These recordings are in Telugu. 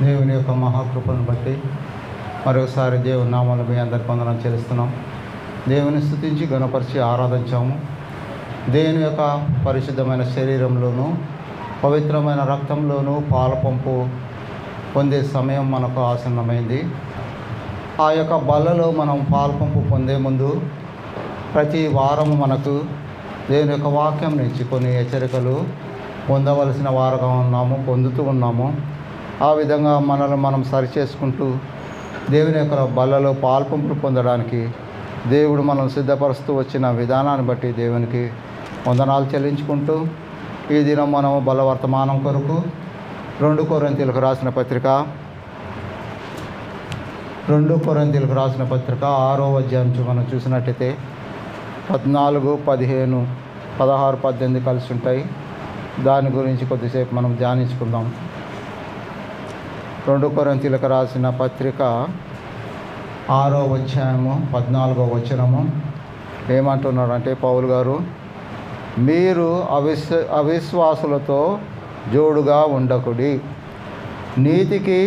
దేవుని యొక్క మహాకృపను బట్టి మరొకసారి దేవుని నామాలు మీ అందరికి వందనం చెల్లిస్తున్నాం. దేవుని స్తుతించి గణపరిచి ఆరాధించాము. దేవుని యొక్క పరిశుద్ధమైన శరీరంలోనూ పవిత్రమైన రక్తంలోనూ పాలపంపు పొందే సమయం మనకు ఆసన్నమైంది. ఆ యొక్క బల్లలో మనం పాలపంపు పొందే ముందు ప్రతి వారం మనకు దేవుని యొక్క వాక్యం నుంచి కొన్ని హెచ్చరికలు పొందవలసిన వారుగా పొందుతూ ఉన్నాము. ఆ విధంగా మనల్ని మనం సరిచేసుకుంటూ దేవుని యొక్క బల్లలో పాల్పంపులు పొందడానికి దేవుడు మనం సిద్ధపరుస్తూ వచ్చిన విధానాన్ని బట్టి దేవునికి వందనాలు చెల్లించుకుంటూ ఈ దినం మనం బలవర్తమానం కొరకు 2 కొరింథీయులకు రాసిన పత్రిక 6వ అధ్యాయం మనం చూసినట్టయితే 14, 15, 16, 18 కలిసి ఉంటాయి. దాని గురించి కొద్దిసేపు మనం ధ్యానించుకుందాం. 2 కొరింథీయులకు రాసిన పత్రిక 6వ అధ్యాయము 14వ వచనము ఏమంటున్నాడంటే పౌలు గారు, మీరు అవిశ్వాసులతో జోడుగా ఉండకుడి. నీతికి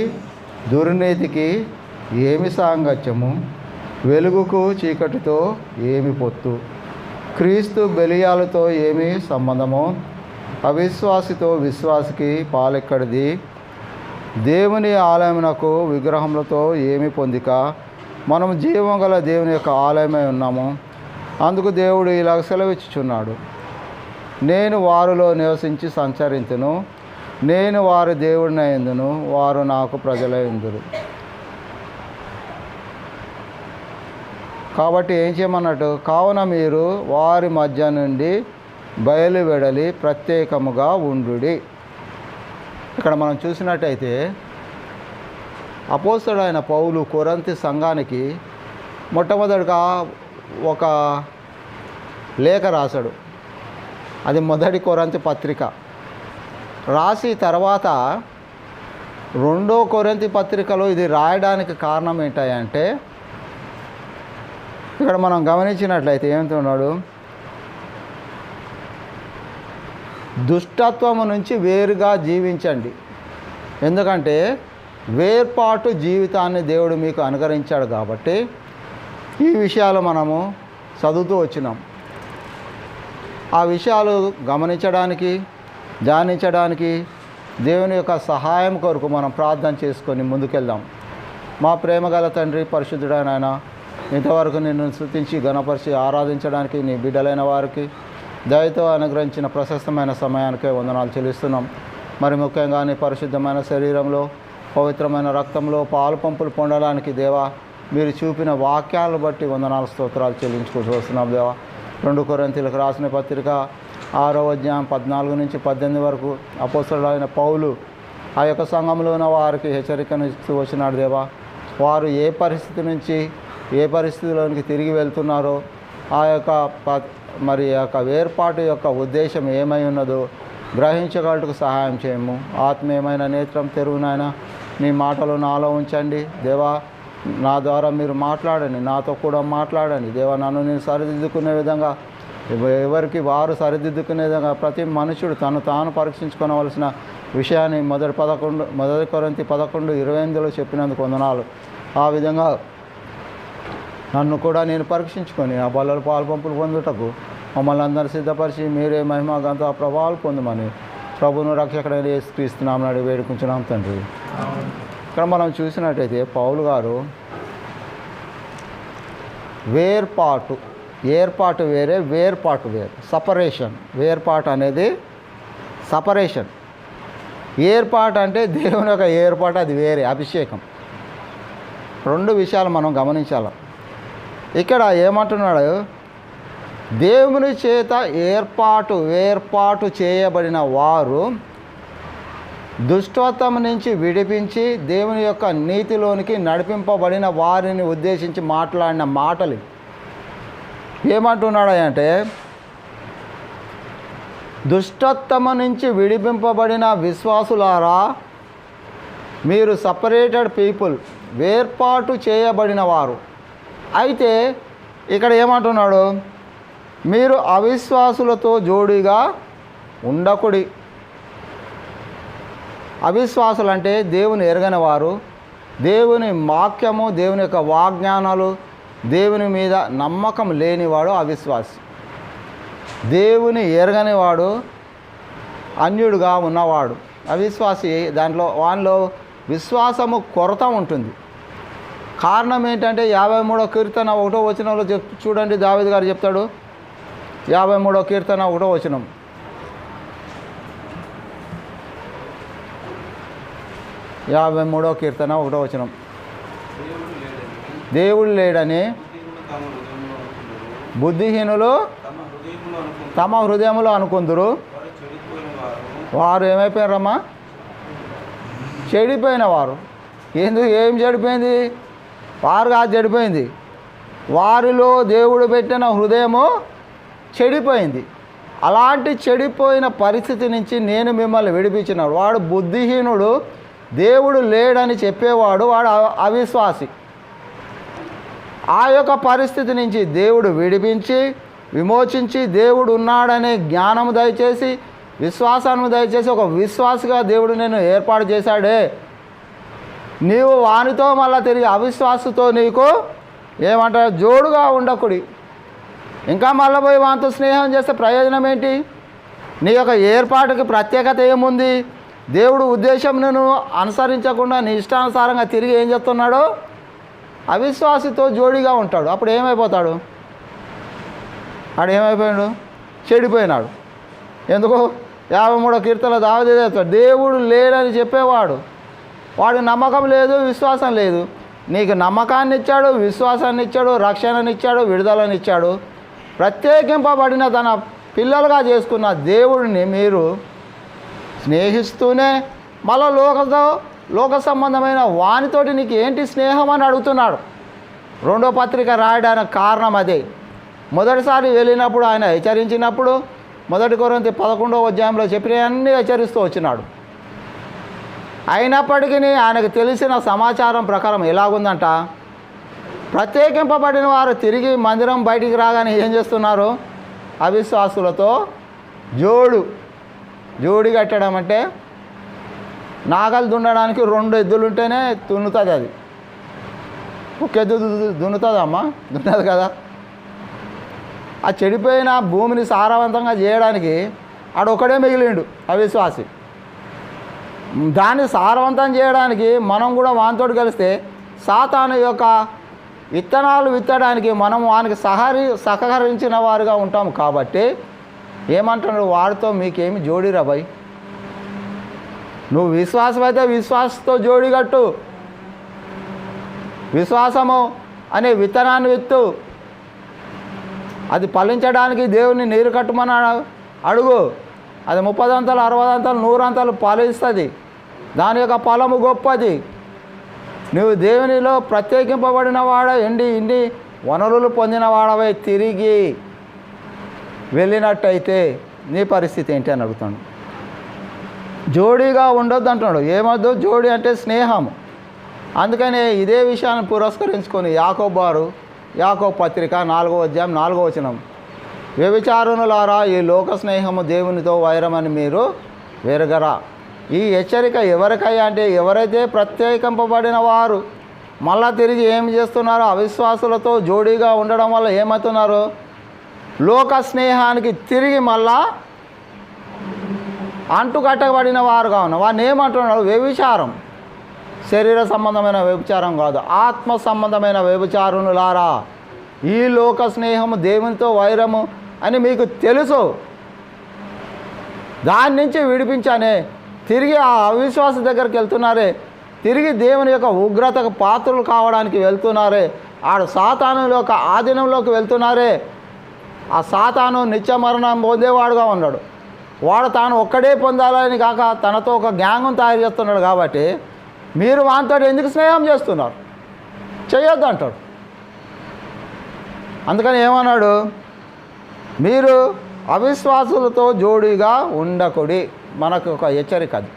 దుర్నీతికి ఏమి సాంగత్యము? వెలుగుకు చీకటితో ఏమి పొత్తు? క్రీస్తు బెలియాలతో ఏమి సంబంధము? అవిశ్వాసితో విశ్వాసికి పాలెక్కడిది? దేవుని ఆలయమునకు విగ్రహములతో ఏమి పొందిక? మనం జీవం గల దేవుని యొక్క ఆలయమై ఉన్నాము. అందుకు దేవుడు ఇలా సెలవిచ్చుచున్నాడు, నేను వారిలో నివసించి సంచరింతును, నేను వారి దేవుడిని అయిందును, వారు నాకు ప్రజలైందురు. కాబట్టి ఏం చేయమన్నట్టు, కావున మీరు వారి మధ్య నుండి బయలువెడలి ప్రత్యేకముగా ఉండుడి. ఇక్కడ మనం చూసినట్టయితే అపోస్తలుడైన పౌలు కొరింథీ సంఘానికి మొట్టమొదటిగా ఒక లేఖ రాశాడు. అది మొదటి కొరింథీ పత్రిక. రాసి తర్వాత 2వ కొరింథీ పత్రికలో ఇది రాయడానికి కారణం ఏంటంటే, ఇక్కడ మనం గమనించినట్లయితే ఏమంటున్నాడు, దుష్టత్వము నుంచి వేరుగా జీవించండి. ఎందుకంటే వేర్పాటు జీవితాన్ని దేవుడు మీకు అనుగ్రహించాడు. కాబట్టి ఈ విషయాలు మనము చదువుతూ వచ్చినాం. ఆ విషయాలు గమనించడానికి, ధ్యానించడానికి దేవుని యొక్క సహాయం కొరకు మనం ప్రార్థన చేసుకొని ముందుకెళ్దాం. మా ప్రేమగల తండ్రి, పరిశుద్ధుడైన ఆయన, ఇంతవరకు నిన్ను స్తుతించి గణపరిచి ఆరాధించడానికి నీ బిడ్డలైన వారికి దయతో అనుగ్రహించిన ప్రశస్తమైన సమయానికే వందనాలు చెల్లిస్తున్నాం. మరి ముఖ్యంగా నీ పరిశుద్ధమైన శరీరంలో పవిత్రమైన రక్తంలో పాలుపంపులు పొందడానికి దేవా మీరు చూపిన వాక్యాలను బట్టి వందనాలు స్తోత్రాలు చెల్లించుకుంటూ వస్తున్నాం. దేవా 2 కొరింథీయులకు రాసిన పత్రిక 6వ అధ్యాయం 14 నుంచి 18 వరకు అపోస్తలుడైన పౌలు ఆ యొక్క సంఘంలో ఉన్న వారికి హెచ్చరికను ఇస్తూ వచ్చినాడు. దేవా వారు ఏ పరిస్థితి నుంచి ఏ పరిస్థితిలోనికి తిరిగి వెళ్తున్నారో ఆ యొక్క వేర్పాటు యొక్క ఉద్దేశం ఏమై ఉన్నదో గ్రహించగలటకు సహాయం చేయము. ఆత్మీయమైన నేత్రం తెరువునైనా నీ మాటలు నాలో ఉంచండి. దేవా నా ద్వారా మీరు మాట్లాడండి, నాతో కూడా మాట్లాడండి. దేవా నన్ను నేను సరిదిద్దుకునే విధంగా, ఎవరికి వారు సరిదిద్దుకునే విధంగా ప్రతి మనుషుడు తను తాను పరీక్షించుకోవలసిన విషయాన్ని మొదటి కొరింథీ 11:28లో చెప్పినందుకు వందనాలు. ఆ విధంగా నన్ను కూడా నేను పరీక్షించుకొని ఆ బలలో పాల్పంపులు పొందుటకు మమ్మల్ని అందరూ సిద్ధపరిచి మీరే మహిమ గంత ప్రభావాలు పొందమని ప్రభువును రక్షకుడైన యేసుక్రీస్తు నామమున వేడుకుంటున్నాం తండ్రి. ఇక్కడ మనం చూసినట్టయితే పౌలు గారు ఏర్పాటు వేరే, వేర్పాటు వేరు, సపరేషన్. వేర్పాటు అనేది సపరేషన్. ఏర్పాటు అంటే దేవుని యొక్క ఏర్పాటు, అది వేరే, అభిషేకం. 2 విషయాలు మనం గమనించాలి. ఇక్కడ ఏమంటున్నాడు, దేవుని చేత వేర్పాటు చేయబడిన వారు దుష్టత్వం నుంచి విడిపించి దేవుని యొక్క నీతిలోనికి నడిపింపబడిన వారిని ఉద్దేశించి మాట్లాడిన మాటలు. ఏమంటున్నాడు అంటే, దుష్టత్వం నుంచి విడిపింపబడిన విశ్వాసులారా, మీరు సపరేటెడ్ పీపుల్, వేర్పాటు చేయబడిన వారు. అయితే ఇక్కడ ఏమంటున్నాడు, మీరు అవిశ్వాసులతో జోడిగా ఉండకుడి. అవిశ్వాసులు అంటే దేవుని ఎరగని వారు, దేవుని వాక్యము, దేవుని యొక్క వాగ్జ్ఞానాలు, దేవుని మీద నమ్మకం లేనివాడు అవిశ్వాసి. దేవుని ఎరగనివాడు అన్యుడుగా ఉన్నవాడు అవిశ్వాసి. వానిలో విశ్వాసము కొరత ఉంటుంది. కారణం ఏంటంటే 53వ కీర్తన 1వ వచనంలో చూడండి, దావీదు గారు చెప్తాడు. 53వ కీర్తన 1వ వచనం. దేవుడు లేడని బుద్ధిహీనులు తమ హృదయములో అనుకుందురు. వారు ఏమైపోయారమ్మా? చెడిపోయిన వారు. ఏం చెడిపోయింది? వారు కాదు చెడిపోయింది, వారిలో దేవుడు పెట్టిన హృదయము చెడిపోయింది. అలాంటి చెడిపోయిన పరిస్థితి నుంచి నేను మిమ్మల్ని విడిపించినాడు. వాడు బుద్ధిహీనుడు, దేవుడు లేడని చెప్పేవాడు, వాడు అవిశ్వాసి. ఆ యొక్క పరిస్థితి నుంచి దేవుడు విడిపించి విమోచించి దేవుడు ఉన్నాడనే జ్ఞానము దయచేసి విశ్వాసాన్ని దయచేసి ఒక విశ్వాసిగా దేవుడు నేను ఏర్పాటు చేశాడే. నీవు వానితో మళ్ళీ తిరిగి అవిశ్వాసతో నీకు ఏమంటారు? జోడుగా ఉండకుడి. ఇంకా మళ్ళీ పోయి వానితో స్నేహం చేస్తే ప్రయోజనం ఏంటి? నీ యొక్క ఏర్పాటుకి ప్రత్యేకత ఏముంది? దేవుడు ఉద్దేశం నేను అనుసరించకుండా నీ ఇష్టానుసారంగా తిరిగి ఏం చేస్తున్నాడో అవిశ్వాసితో జోడిగా ఉంటాడు. అప్పుడు ఏమైపోతాడు? ఏమైపోయాడు? చెడిపోయినాడు. ఎందుకు? 53వ కీర్తన దావీదు చెప్తాడు, దేవుడు లేడని చెప్పేవాడు, వాడు నమ్మకం లేదు, విశ్వాసం లేదు. నీకు నమ్మకాన్ని ఇచ్చాడు, విశ్వాసాన్ని ఇచ్చాడు, రక్షణనిచ్చాడు, విడుదలనిచ్చాడు. ప్రత్యేకింపబడిన తన పిల్లలుగా చేసుకున్న దేవుడిని మీరు స్నేహిస్తూనే మళ్ళా లోక సంబంధమైన వానితోటి నీకు ఏంటి స్నేహం అని అడుగుతున్నాడు. 2వ పత్రిక రాయడానికి కారణం అదే. మొదటిసారి వెళ్ళినప్పుడు ఆయన హెచ్చరించినప్పుడు 1 కొరింథీ 11వ అధ్యాయంలో చెప్పినవన్నీ హెచ్చరిస్తూ వచ్చినాడు. అయినప్పటికీ ఆయనకు తెలిసిన సమాచారం ప్రకారం ఎలాగుందంట, ప్రత్యేకింపబడిన వారు తిరిగి మందిరం బయటికి రాగానే ఏం చేస్తున్నారు? అవిశ్వాసులతో జోడి కట్టడం. అంటే నాగలు దున్నడానికి 2 ఎద్దులు ఉంటేనే దున్నుతుంది. అది ఒక ఎద్దు దున్నుతుందమ్మా? దున్నదు కదా. ఆ చెడిపోయిన భూమిని సారవంతంగా చేయడానికి ఆడొక్కడే మిగిలిండు అవిశ్వాసి. దాన్ని సారవంతం చేయడానికి మనం కూడా వానితోటి కలిస్తే సాతాను యొక్క విత్తనాలు విత్తడానికి మనం వానికి సహకరించిన వారుగా ఉంటాం. కాబట్టి ఏమంటున్నాడు? వాడితో మీకేమి జోడిరా భయ్? నువ్వు విశ్వాసం అయితే విశ్వాసంతో జోడి కట్టు, విశ్వాసము అనే విత్తనాన్ని విత్తు, అది ఫలించడానికి దేవుని నీరు కట్టుమని అడుగు. అది 30 అంతలు 60 అంతలు 100 అంతలు ఫలిస్తుంది. దాని యొక్క ఫలము గొప్పది. నువ్వు దేవునిలో ప్రత్యేకింపబడిన వాడ ఇన్ని వనరులు పొందిన వాడవై తిరిగి వెళ్ళినట్టయితే నీ పరిస్థితి ఏంటి అని అడుగుతాడు. జోడీగా ఉండొద్దు అంటున్నాడు. ఏమొద్దు? జోడి అంటే స్నేహము. అందుకనే ఇదే విషయాన్ని పురస్కరించుకొని యాకోబు పత్రిక 4వ అధ్యాయం 4వ వచనం, వ్యభిచారునులారా ఈ లోక స్నేహము దేవునితో వైరమని మీరు వెరగరా. ఈ హెచ్చరిక ఎవరికయ్యా అంటే ఎవరైతే ప్రత్యేకింపబడిన వారు మళ్ళా తిరిగి ఏం చేస్తున్నారో అవిశ్వాసులతో జోడీగా ఉండడం వల్ల ఏమవుతున్నారు? లోక స్నేహానికి తిరిగి మళ్ళా అంటుకట్టబడిన వారుగా ఉన్నారు. వాడిని ఏమంటున్నాడు? వ్యభిచారం. శరీర సంబంధమైన వ్యభిచారం కాదు, ఆత్మ సంబంధమైన వ్యభిచారునులారా ఈ లోక స్నేహము దేవునితో వైరము అని మీకు తెలుసు. దాని నుంచి విడిపించానే తిరిగి ఆ అవిశ్వాస దగ్గరికి వెళ్తున్నారే, తిరిగి దేవుని యొక్క ఉగ్రతకు పాత్రలు కావడానికి వెళ్తున్నారే, ఆడు సాతాను యొక్క ఆధీనంలోకి వెళ్తున్నారే. ఆ సాతాను నిత్య మరణం పొందేవాడుగా ఉన్నాడు. వాడు తాను ఒక్కడే పొందాలని కాక తనతో ఒక గ్యాంగ్ను తయారు చేస్తున్నాడు. కాబట్టి మీరు వానితో ఎందుకు స్నేహం చేస్తున్నారు? చేయొద్దు అంటాడు. అందుకని ఏమన్నాడు? మీరు అవిశ్వాసులతో జోడీగా ఉండకుడి. మనకు ఒక హెచ్చరిక అది.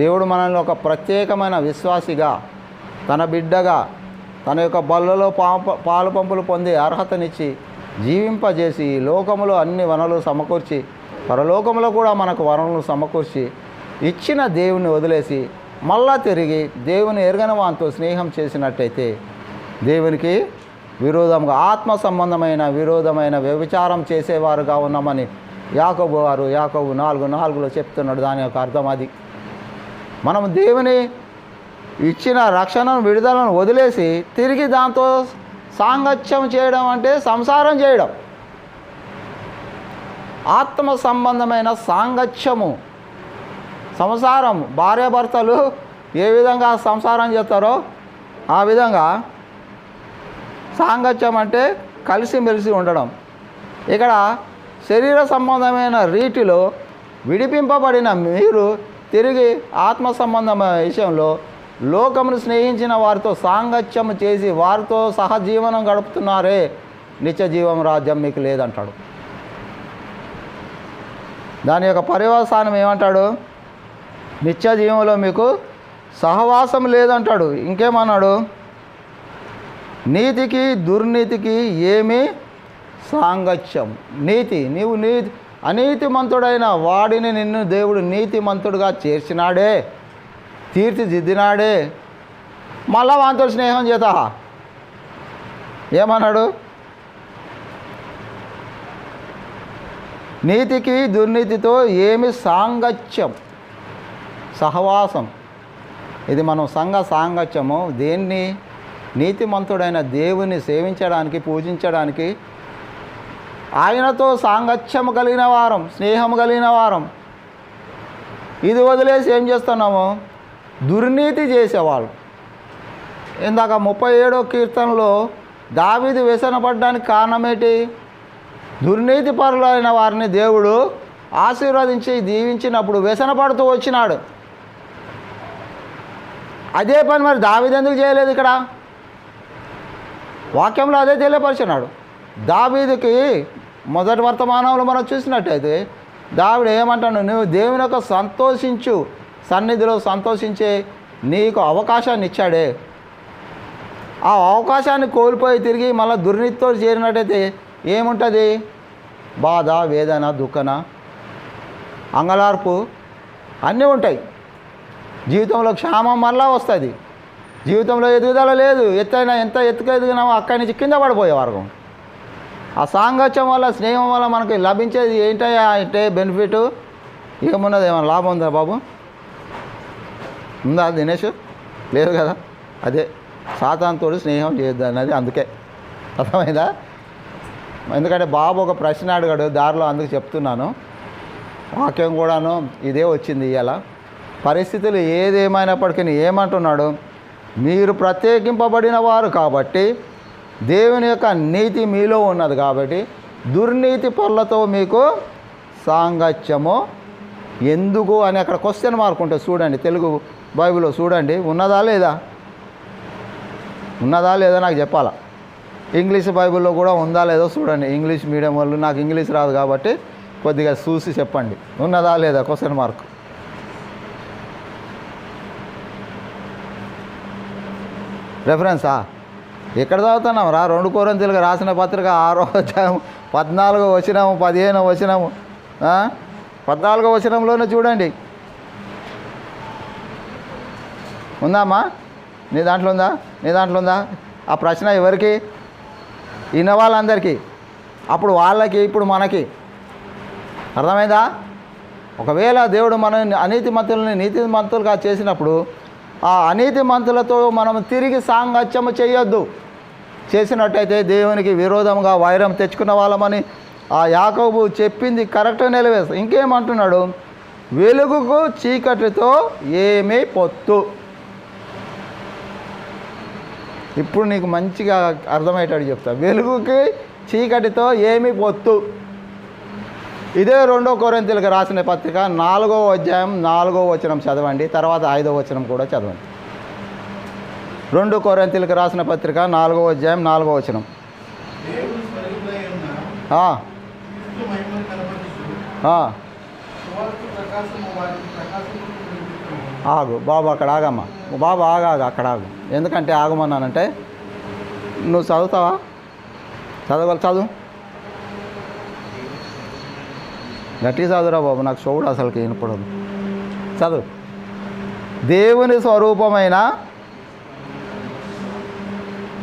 దేవుడు మనల్ని ఒక ప్రత్యేకమైన విశ్వాసిగా, తన బిడ్డగా, తన యొక్క బల్లలో పాలు పంపులు పొందే అర్హతనిచ్చి జీవింపజేసి లోకములో అన్ని వనరులు సమకూర్చి పరలోకంలో కూడా మనకు వనరులు సమకూర్చి ఇచ్చిన దేవుని వదిలేసి మళ్ళా తిరిగి దేవుని ఎరగని వానితో స్నేహం చేసినట్టయితే దేవునికి విరోధంగా ఆత్మ సంబంధమైన విరోధమైన వ్యభిచారం చేసేవారుగా ఉన్నామని యాకోబు 4:4 చెప్తున్నాడు. దాని యొక్క అర్థం అది. మనం దేవుని ఇచ్చిన రక్షణను విడుదలను వదిలేసి తిరిగి దాంతో సాంగత్యం చేయడం అంటే సంసారం చేయడం. ఆత్మ సంబంధమైన సాంగత్యము, సంసారం, భార్యాభర్తలు ఏ విధంగా సంసారం చేస్తారో ఆ విధంగా సాంగత్యం అంటే కలిసిమెలిసి ఉండడం. ఇక్కడ శరీర సంబంధమైన రీతిలో విడిపింపబడిన మీరు తిరిగి ఆత్మ సంబంధమైన విషయంలో లోకమును స్నేహించిన వారితో సాంగత్యం చేసి వారితో సహజీవనం గడుపుతున్నారే, నిత్య జీవం రాజ్యం మీకు లేదంటాడు. దాని యొక్క పర్యవసానం ఏమంటాడు? నిత్య జీవంలో మీకు సహవాసం లేదంటాడు. ఇంకేమన్నాడు? నీతికి దుర్నీతికి ఏమి సాంగత్యం. నీవు అనీతిమంతుడైన వాడిని నిన్ను దేవుడు నీతిమంతుడుగా చేర్చినాడే, తీర్చిదిద్దినాడే, మళ్ళా వాంతో స్నేహం చేత ఏమన్నాడు? నీతికి దుర్నీతితో ఏమి సాంగత్యం, సహవాసం. ఇది మనం సాంగత్యము దేన్ని? నీతిమంతుడైన దేవుని సేవించడానికి, పూజించడానికి, ఆయనతో సాంగత్యం కలిగిన వారం, స్నేహం కలిగిన వారం. ఇది వదిలేసి ఏం చేస్తున్నాము? దుర్నీతి చేసేవాళ్ళు. ఇందాక 37వ కీర్తనలో దావీదు వ్యసనపడడానికి కారణమేంటి? దుర్నీతి పరులైన వారిని దేవుడు ఆశీర్వదించి దీవించినప్పుడు వ్యసనపడుతూ వచ్చినాడు. అదే పని మరి దావీదు ఎందుకు చేయలేదు? ఇక్కడ వాక్యంలో అదే తెలియపరిచినాడు. దావీదుకి మొదటి వర్తమానంలో మనం చూసినట్టయితే దావీదు ఏమంటాడు? నువ్వు దేవుని యొక్క సంతోషించు సన్నిధిలో సంతోషించే నీకు అవకాశాన్ని ఇచ్చాడే, ఆ అవకాశాన్ని కోల్పోయి తిరిగి మళ్ళీ దుర్నీతితో చేరినట్టయితే ఏముంటుంది? బాధ, వేదన, దుఃఖన, అంగలార్పు అన్నీ ఉంటాయి. జీవితంలో క్షామం మళ్ళా వస్తుంది. జీవితంలో ఎదుగుదల లేదు. ఎంత ఎత్తుకు ఎదిగినామో అక్కడి నుంచి కింద పడిపోయే వర్గం. ఆ సాంగత్యం వల్ల, స్నేహం వల్ల మనకి లభించేది ఏంటయ్యా అంటే బెనిఫిట్ ఏమున్నది? ఏమైనా లాభం ఉందా బాబు? ఉందా దినేష్? లేదు కదా. అదే సాతానుతోడు స్నేహం చేయొద్దు అన్నది. అందుకే అర్థమైందా? ఎందుకంటే బాబు ఒక ప్రశ్న అడిగాడు దారిలో, అందుకు చెప్తున్నాను. వాక్యం కూడాను ఇదే వచ్చింది ఇవాళ. పరిస్థితులు ఏదేమైనప్పటికీ ఏమంటున్నాడు? మీరు ప్రత్యేకింపబడిన వారు కాబట్టి, దేవుని యొక్క నీతి మీలో ఉన్నది కాబట్టి, దుర్నీతి పరులతో మీకు సాంగత్యము ఎందుకు అని అక్కడ క్వశ్చన్ మార్క్ ఉంటుంది చూడండి. తెలుగు బైబిల్లో చూడండి. ఉన్నదా లేదా నాకు చెప్పాలా. ఇంగ్లీష్ బైబిల్లో కూడా ఉందా లేదో చూడండి. ఇంగ్లీష్ మీడియం వాళ్ళు, నాకు ఇంగ్లీష్ రాదు కాబట్టి కొద్దిగా చూసి చెప్పండి. ఉన్నదా లేదా క్వశ్చన్ మార్క్. రెఫరెన్సా? ఎక్కడ చదువుతున్నాం రా? 2 కొరింథీయులకు రాసిన పత్రిక 6వ అధ్యాయం 14వ వచనము, 15వ వచనము, 14వ వచనంలోనే చూడండి. ఉందామ్మా? నీ దాంట్లో ఉందా? ఆ ప్రశ్న ఎవరికి? విన్న వాళ్ళందరికీ. అప్పుడు వాళ్ళకి, ఇప్పుడు మనకి. అర్థమైందా? ఒకవేళ దేవుడు మన అనీతిమంతులని నీతిమంతులుగా చేసినప్పుడు ఆ అనీతిమంతులతో మనం తిరిగి సాంగత్యము చేయొద్దు. చేసినట్టయితే దేవునికి విరోధంగా వైరం తెచ్చుకున్న వాళ్ళమని ఆ యాకోబు చెప్పింది కరెక్ట్గా నిలవేస్తాం. ఇంకేమంటున్నాడు? వెలుగుకు చీకటితో ఏమీ పొత్తు. ఇప్పుడు నీకు మంచిగా అర్థమయ్యేటట్టు చెప్తా. వెలుగుకి చీకటితో ఏమీ పొత్తు. ఇదే 2 కొరింథీయులకు రాసిన పత్రిక 4వ అధ్యాయం 4వ వచనం చదవండి. తర్వాత 5వ వచనం కూడా చదవండి. 2 కొరింథీయులకు రాసిన పత్రిక 4వ అధ్యాయం 4వ వచనం. ఆగు బాబు, అక్కడ ఆగమ్మా బాబు, అక్కడ ఆగు. ఎందుకంటే ఆగమన్నానంటే నువ్వు చదువుతావా? చదువు గట్టిగా చదువురా బాబు, నాకు చూడు అసలుకి వినపడదు. చదువు. దేవుని స్వరూపమైన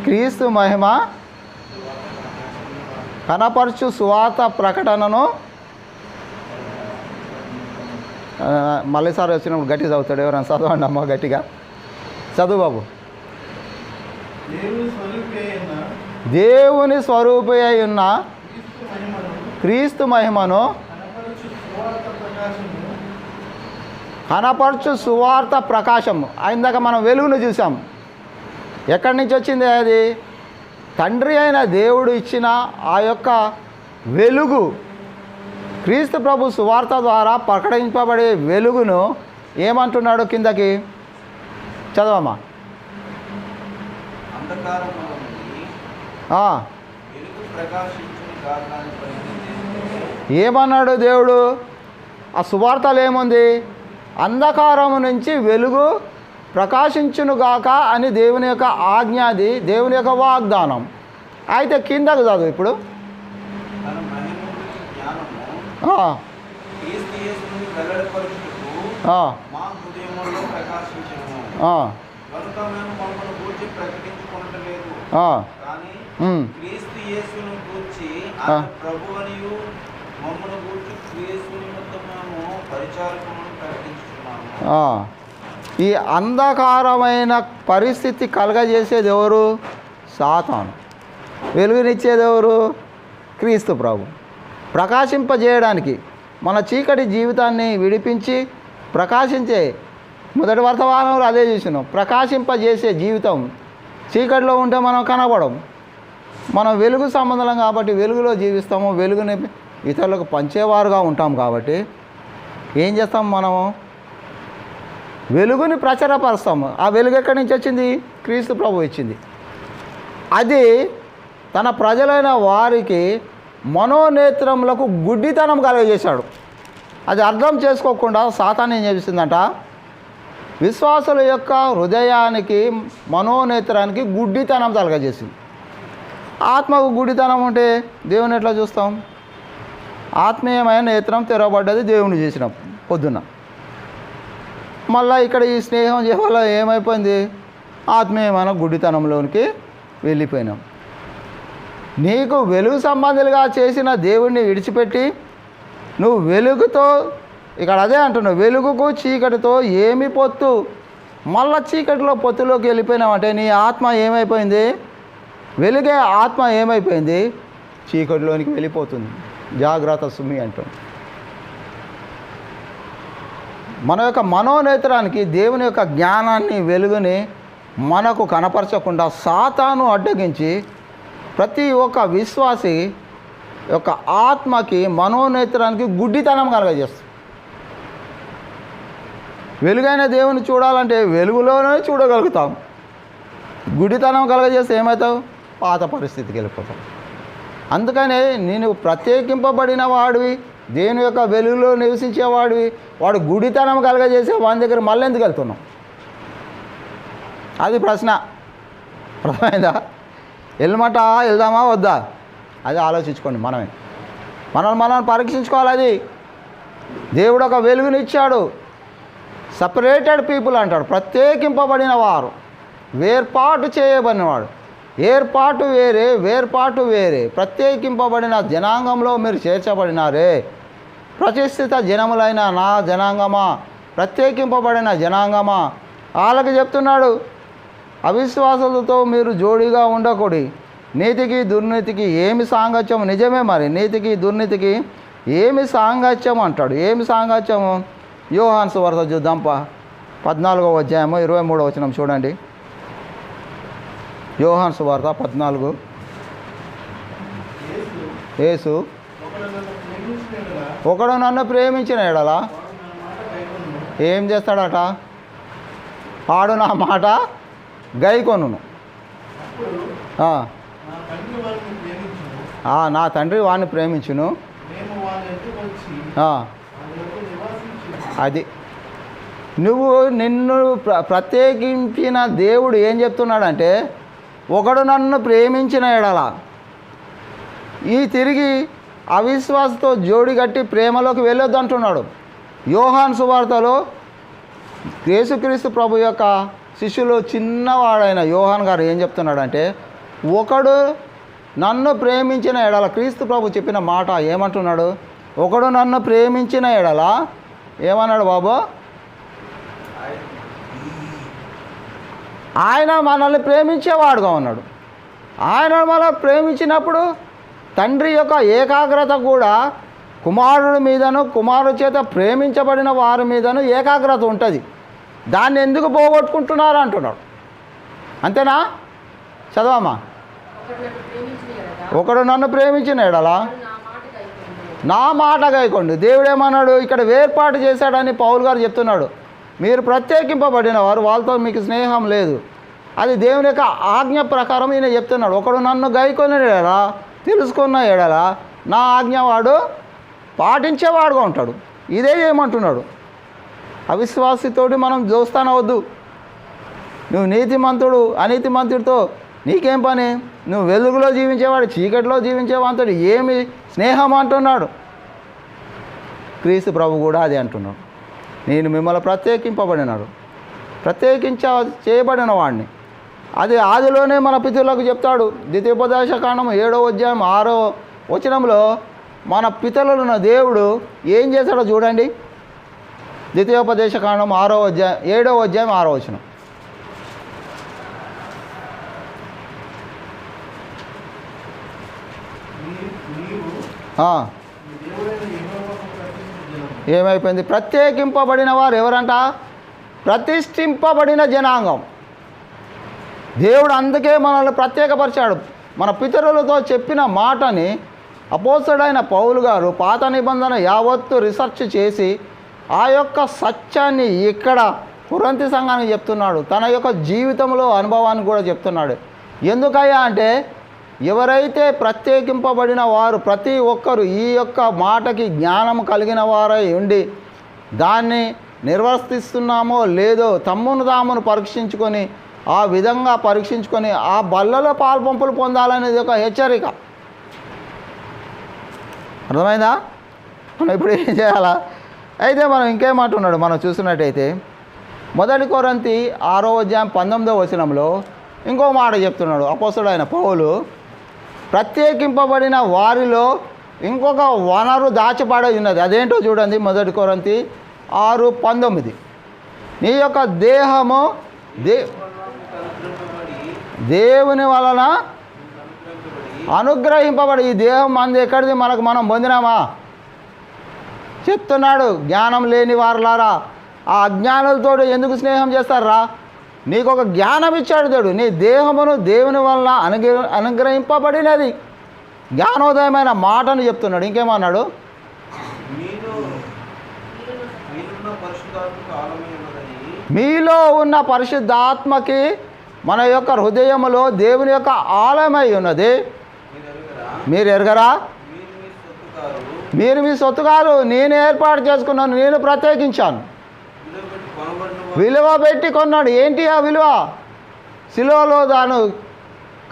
క్రీస్తు మహిమ కనపరచు సువార్త ప్రకటనను మళ్ళీసారి వచ్చినప్పుడు గట్టి చదువుతాడు. ఎవరైనా చదవండి అమ్మ గట్టిగా చదువు బాబు. దేవుని స్వరూపి అయి ఉన్న క్రీస్తు మహిమను కనపరచు సువార్త ప్రకాశము. ఇందాక మనం వెలుగును చూసాం. ఎక్కడి నుంచి వచ్చింది అది? తండ్రి అయిన దేవుడు ఇచ్చిన ఆ యొక్క వెలుగు, క్రీస్తు ప్రభు సువార్త ద్వారా ప్రకటింపబడే వెలుగును ఏమంటున్నాడు? కిందకి చదవమ్మా. ఏమన్నాడు దేవుడు? ఆ సువార్తలు ఏముంది? అంధకారము నుంచి వెలుగు ప్రకాశించునుగాక అని దేవుని యొక్క ఆజ్ఞాది, దేవుని యొక్క వాగ్దానం. అయితే కిందకు చదువు ఇప్పుడు. ఈ అంధకారమైన పరిస్థితి కలగజేసేది ఎవరు? సాతాను. వెలుగునిచ్చేది ఎవరు? క్రీస్తు ప్రభు. ప్రకాశింపజేయడానికి, మన చీకటి జీవితాన్ని విడిపించి ప్రకాశించే, మొదటి వర్తమానంలో అదే చూసినాం, ప్రకాశింపజేసే జీవితం. చీకటిలో ఉంటే మనం కనబడం. మనం వెలుగు సంబంధం కాబట్టి వెలుగులో జీవిస్తాము, వెలుగుని ఇతరులకు పంచేవారుగా ఉంటాం. కాబట్టి ఏం చేస్తాం? మనము వెలుగుని ప్రచారపరుస్తాము. ఆ వెలుగు ఎక్కడి నుంచి వచ్చింది? క్రీస్తు ప్రభు ఇచ్చింది. అది తన ప్రజలైన వారికి మనోనేత్రములకు గుడ్డితనం కలుగజేశాడు. అది అర్థం చేసుకోకుండా సాతాను ఏం చేసిందంట? విశ్వాసుల యొక్క హృదయానికి, మనోనేత్రానికి గుడ్డితనం కలుగజేసింది. ఆత్మకు గుడ్డితనం ఉంటే దేవుని ఎట్లా చూస్తాం? ఆత్మీయమైన నేత్రం తెరవబడ్డది దేవుని చేసినాం పొద్దున్న. మళ్ళీ ఇక్కడ ఈ స్నేహం వల్ల ఏమైపోయింది? ఆత్మీయమైన గుడ్డితనంలోనికి వెళ్ళిపోయినాం. నీకు వెలుగు సంబంధులుగా చేసిన దేవుడిని విడిచిపెట్టి నువ్వు వెలుగుతో, ఇక్కడ అదే అంటున్నావు, వెలుగుకు చీకటితో ఏమి పొత్తు? మళ్ళా చీకటిలో పొత్తులోకి వెళ్ళిపోయినావంటే నీ ఆత్మ ఏమైపోయింది? వెలుగే ఆత్మ ఏమైపోయింది? చీకటిలోనికి వెళ్ళిపోతుంది. జాగ్రత్త సుమి అంటుంది. మన యొక్క మనోనేత్రానికి దేవుని యొక్క జ్ఞానాన్ని, వెలుగుని మనకు కనపరచకుండా సాతాను అడ్డగించి ప్రతి ఒక్క విశ్వాసి యొక్క ఆత్మకి, మనోనేత్రానికి గుడ్డితనం కలగజేస్తుంది. వెలుగైన దేవుని చూడాలంటే వెలుగులోనే చూడగలుగుతాం. గుడ్డితనం కలగజేస్తే ఏమవుతావు? పాత పరిస్థితికి వెళ్ళిపోతాం. అందుకనే నేను ప్రత్యేకింపబడిన వాడివి, దేవుని యొక్క వెలుగులో నివసించేవాడివి, వాడు గుడితనం కలగజేసే వాని దగ్గర మళ్ళీ ఎందుకు వెళ్తున్నాం? అది ప్రశ్న. అర్థమైందా? వెళ్ళమంట వెళ్దామా వద్దా? అది ఆలోచించుకోండి. మనం పరీక్షించుకోవాలి. అది దేవుడు ఒక వెలుగునిచ్చాడు. సపరేటెడ్ పీపుల్ అంటాడు. ప్రత్యేకింపబడిన వారు, వేర్పాటు చేయబడినవాడు. ఏర్పాటు వేరే, వేర్పాటు వేరే. ప్రత్యేకింపబడిన జనాంగంలో మీరు చేర్చబడినారే. ప్రతిష్ఠిత జనములైన నా జనాంగమా, ప్రత్యేకింపబడిన జనాంగమా. వాళ్ళకి చెప్తున్నాడు, అవిశ్వాసులతో మీరు జోడీగా ఉండకూడి. నీతికి దుర్నీతికి ఏమి సాంగత్యం? నిజమే మరి, నీతికి దుర్నీతికి ఏమి సాంగత్యం అంటాడు. ఏమి సాంగత్యము? యోహాను సువార్త చూద్దాంప, 14వ అధ్యాయము 23వ వచనం చూడండి. యోహాను సువార్త 14. యేసు, ఒకడు నన్ను ప్రేమించిన ఎడల ఏం చేస్తాడట? వాడు నా మాట గైకొనును. నా తండ్రి వాడిని ప్రేమించును. అది నిన్ను ప్రత్యేకించిన దేవుడు ఏం చెప్తున్నాడంటే, ఒకడు నన్ను ప్రేమించిన ఎడల, ఈ తిరిగి అవిశ్వాసతో జోడి కట్టి ప్రేమలోకి వెళ్ళొద్దు అంటున్నాడు. యోహాను సువార్తలో యేసుక్రీస్తు ప్రభు యొక్క శిష్యులు చిన్నవాడైన యోహాన్ గారు ఏం చెప్తున్నాడంటే, ఒకడు నన్ను ప్రేమించిన ఎడల, క్రీస్తు ప్రభు చెప్పిన మాట ఏమంటున్నాడు? ఒకడు నన్ను ప్రేమించిన ఎడల ఏమన్నాడు బాబు? ఆయన మనల్ని ప్రేమించేవాడుగా ఉన్నాడు. ఆయన మనల్ని ప్రేమించినప్పుడు తండ్రి యొక్క ఏకాగ్రత కూడా కుమారుడి మీదను, కుమారుడి చేత ప్రేమించబడిన వారి మీదను ఏకాగ్రత ఉంటుంది. దాన్ని ఎందుకు పోగొట్టుకుంటున్నారు అంటున్నాడు. అంతేనా? చదవమ్మా. ఒకడు నన్ను ప్రేమించిన ఎడలా నా మాట గైకొండు. దేవుడేమన్నాడు? ఇక్కడ వేర్పాటు చేశాడని పౌలు గారు చెప్తున్నాడు. మీరు ప్రత్యేకింపబడిన వారు, వాళ్ళతో మీకు స్నేహం లేదు. అది దేవుని యొక్క ఆజ్ఞ ప్రకారం ఈయన చెప్తున్నాడు. ఒకడు నన్ను గైకొన్న ఎడలా, తెలుసుకున్న ఎడలా నా ఆజ్ఞ వాడు పాటించేవాడుగా ఉంటాడు. ఇదే చేయమంటున్నాడు. అవిశ్వాసితోటి మనం దోస్తానవద్దు. నువ్వు నీతిమంతుడు అనీతిమంతుడితో నీకేం పని? నువ్వు వెలుగులో జీవించేవాడు చీకటిలో జీవించేవాడితో ఏమి స్నేహం అంటున్నాడు. క్రీస్తు ప్రభు కూడా అదే అంటున్నాడు. నేను మిమ్మల్ని ప్రత్యేకింపబడినాడు, చేయబడిన వాడిని. అది ఆదిలోనే మన పితరులకు చెప్తాడు. ద్వితీయోపదేశకాండం 7వ అధ్యాయం 6వ వచనంలో మన పితరులను దేవుడు ఏం చేశాడో చూడండి. ద్వితీయోపదేశకాండం 7వ అధ్యాయం 6వ వచనం. ఏమైపోయింది? ప్రత్యేకింపబడిన వారు ఎవరంట? ప్రతిష్ఠింపబడిన జనాంగం. దేవుడు అందుకే మనల్ని ప్రత్యేకపరిచాడు. మన పితరులతో చెప్పిన మాటని అపోస్తలుడైన పౌలు గారు పాత నిబంధన యావత్తు రీసెర్చ్ చేసి ఆ యొక్క సత్యాన్ని ఇక్కడ కొరింథీ సంఘానికి చెప్తున్నాడు. తన యొక్క జీవితంలో అనుభవాన్ని కూడా చెప్తున్నాడు. ఎందుకయ్యా అంటే, ఎవరైతే ప్రత్యేకింపబడిన వారు ప్రతి ఒక్కరు ఈ యొక్క మాటకి జ్ఞానం కలిగిన వారై ఉండి దాన్ని నిర్వర్తిస్తున్నామో లేదో తమ్మును తామును పరీక్షించుకొని ఆ విధంగా పరీక్షించుకొని ఆ బల్లలో పాల్పంపులు పొందాలనేది ఒక హెచ్చరిక. అర్థమైందా? మనం ఇప్పుడు ఏం చేయాలా? అయితే మనం ఇంకేమంటున్నాడు మనం చూసినట్టయితే 1 కొరింథీ 6వ అధ్యాయం 19వ వచనంలో ఇంకో మాట చెప్తున్నాడు అపోస్తలుడైన పౌలు. ప్రత్యేకింపబడిన వారిలో ఇంకొక వనరు దాచిపడి ఉన్నది. అదేంటో చూడండి. 1 కొరింథీ 6:19. నీ యొక్క దేహము దేవుని వలన అనుగ్రహింపబడి, ఈ దేహం మంది ఎక్కడిది? మనం పొందినామా? చెప్తున్నాడు. జ్ఞానం లేని వారులారా, ఆ అజ్ఞానులతో ఎందుకు స్నేహం చేస్తారా? నీకు ఒక జ్ఞానం ఇచ్చాడు దేవుడు. నీ దేహమును దేవుని వలన అనుగ్రహింపబడినది. జ్ఞానోదయమైన మాటను చెప్తున్నాడు. ఇంకేమన్నాడు? మీలో ఉన్న పరిశుద్ధాత్మకి మన యొక్క హృదయములో దేవుని యొక్క ఆలయమై ఉన్నది. మీరు ఎరగరా? మీరు మీ సొత్తు కాదు, నేను ఏర్పాటు చేసుకున్నాను, నేను ప్రత్యేకించాను. విలువ పెట్టి కొన్నాడు. ఏంటి ఆ విలువ? శిలువలో దాను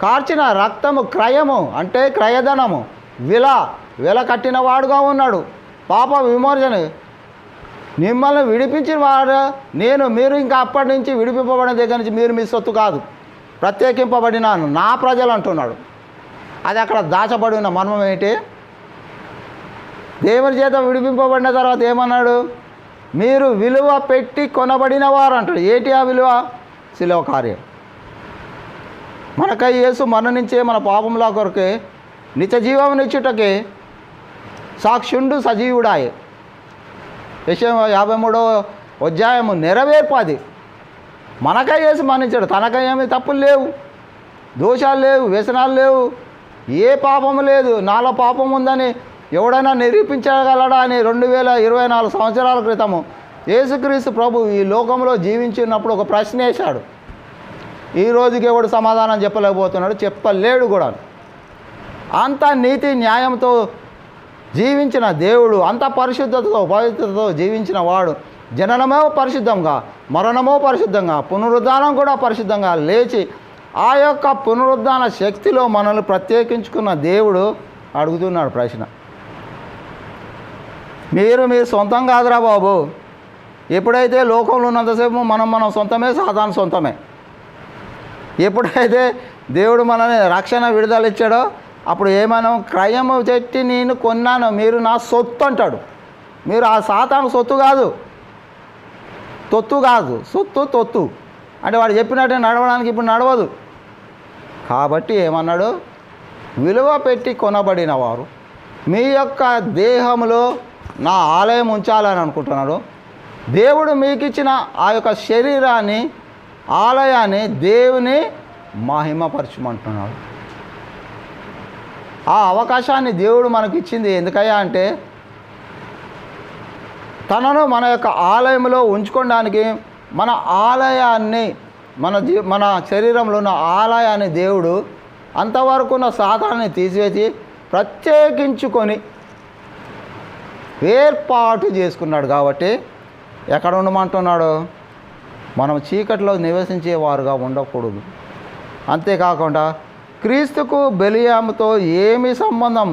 కార్చిన రక్తము, క్రయము అంటే క్రయధనము, విల కట్టిన వాడుగా ఉన్నాడు. పాప విమోచన మిమ్మల్ని విడిపించిన వాడు మీరు ఇంకా అప్పటి నుంచి విడిపింపబడిన దగ్గర నుంచి మీరు మీ సొత్తు కాదు, ప్రత్యేకింపబడినాను, నా ప్రజలు అంటున్నాడు. అది అక్కడ దాచబడి ఉన్న మర్మం ఏంటి? దేవుని చేత విడిపింపబడిన తర్వాత ఏమన్నాడు? మీరు విలువ పెట్టి కొనబడిన వారు అంటాడు. ఏంటి ఆ విలువ? శిలువ కార్యం. మనకై యేసు మరణించే మన పాపముల కొరకే నిత్య జీవమునిచ్చుటకే సాక్షుండు సజీవుడాయే. యెషయా 53వ అధ్యాయము నెరవేర్పు అది. మనకై యేసు మరణించాడు. తనకై ఏమి తప్పులు లేవు, దోషాలు లేవు, వ్యసనాలు లేవు, ఏ పాపము లేదు. నాలో పాపం ఉందని ఎవడైనా నిరూపించగలడా అని 2024 సంవత్సరాల క్రితము యేసుక్రీస్తు ప్రభు ఈ లోకంలో జీవించినప్పుడు ఒక ప్రశ్న వేశాడు. ఈ రోజుకి ఎవడు సమాధానం చెప్పలేకపోతున్నాడు, చెప్పలేడు కూడా. అంత నీతి న్యాయంతో జీవించిన దేవుడు, అంత పరిశుద్ధతతో పవిత్రతతో జీవించిన వాడు, జననమో పరిశుద్ధంగా, మరణమో పరిశుద్ధంగా, పునరుద్ధానం కూడా పరిశుద్ధంగా లేచి ఆ యొక్క పునరుద్ధాన శక్తిలో మనల్ని ప్రత్యేకించుకున్న దేవుడు అడుగుతున్నాడు ప్రశ్న. మీరు సొంతం కాదురా బాబు, ఎప్పుడైతే లోకంలో ఉన్నంతసేపు మనం సొంతమే, సాతాను సొంతమే. ఎప్పుడైతే దేవుడు మనల్ని రక్షణ విడుదల ఇచ్చాడో అప్పుడు ఏమనం, క్రయము చెట్టి నేను కొన్నాను, మీరు నా సొత్తు అంటాడు. మీరు ఆ సాతాను సొత్తు కాదు, తొత్తు కాదు, సొత్తు తొత్తు అంటే వాడు చెప్పినట్టే నడవడానికి ఇప్పుడు నడవదు. కాబట్టి ఏమన్నాడు, విలువ పెట్టి కొనబడిన వారు మీ యొక్క దేహంలో నా ఆలయం ఉంచాలని అనుకుంటున్నాడు. దేవుడు మీకు ఇచ్చిన ఆ యొక్క శరీరాన్ని, ఆలయాన్ని దేవుని మహిమపరచమంటున్నాడు. ఆ అవకాశాన్ని దేవుడు మనకి ఇచ్చింది ఎందుకయ్యా అంటే తనను మన యొక్క ఆలయంలో ఉంచుకోవడానికి. మన ఆలయాన్ని, మన శరీరంలో ఉన్న ఆలయాన్ని దేవుడు అంతవరకు ఉన్న సాతాన్ని తీసివేసి ప్రత్యేకించుకొని ఏర్పాటు చేసుకున్నాడు. కాబట్టి ఎక్కడ ఉండమంటున్నాడు, మనం చీకటిలో నివసించేవారుగా ఉండకూడదు. అంతేకాకుండా క్రీస్తుకు బెలియాముతో ఏమి సంబంధం,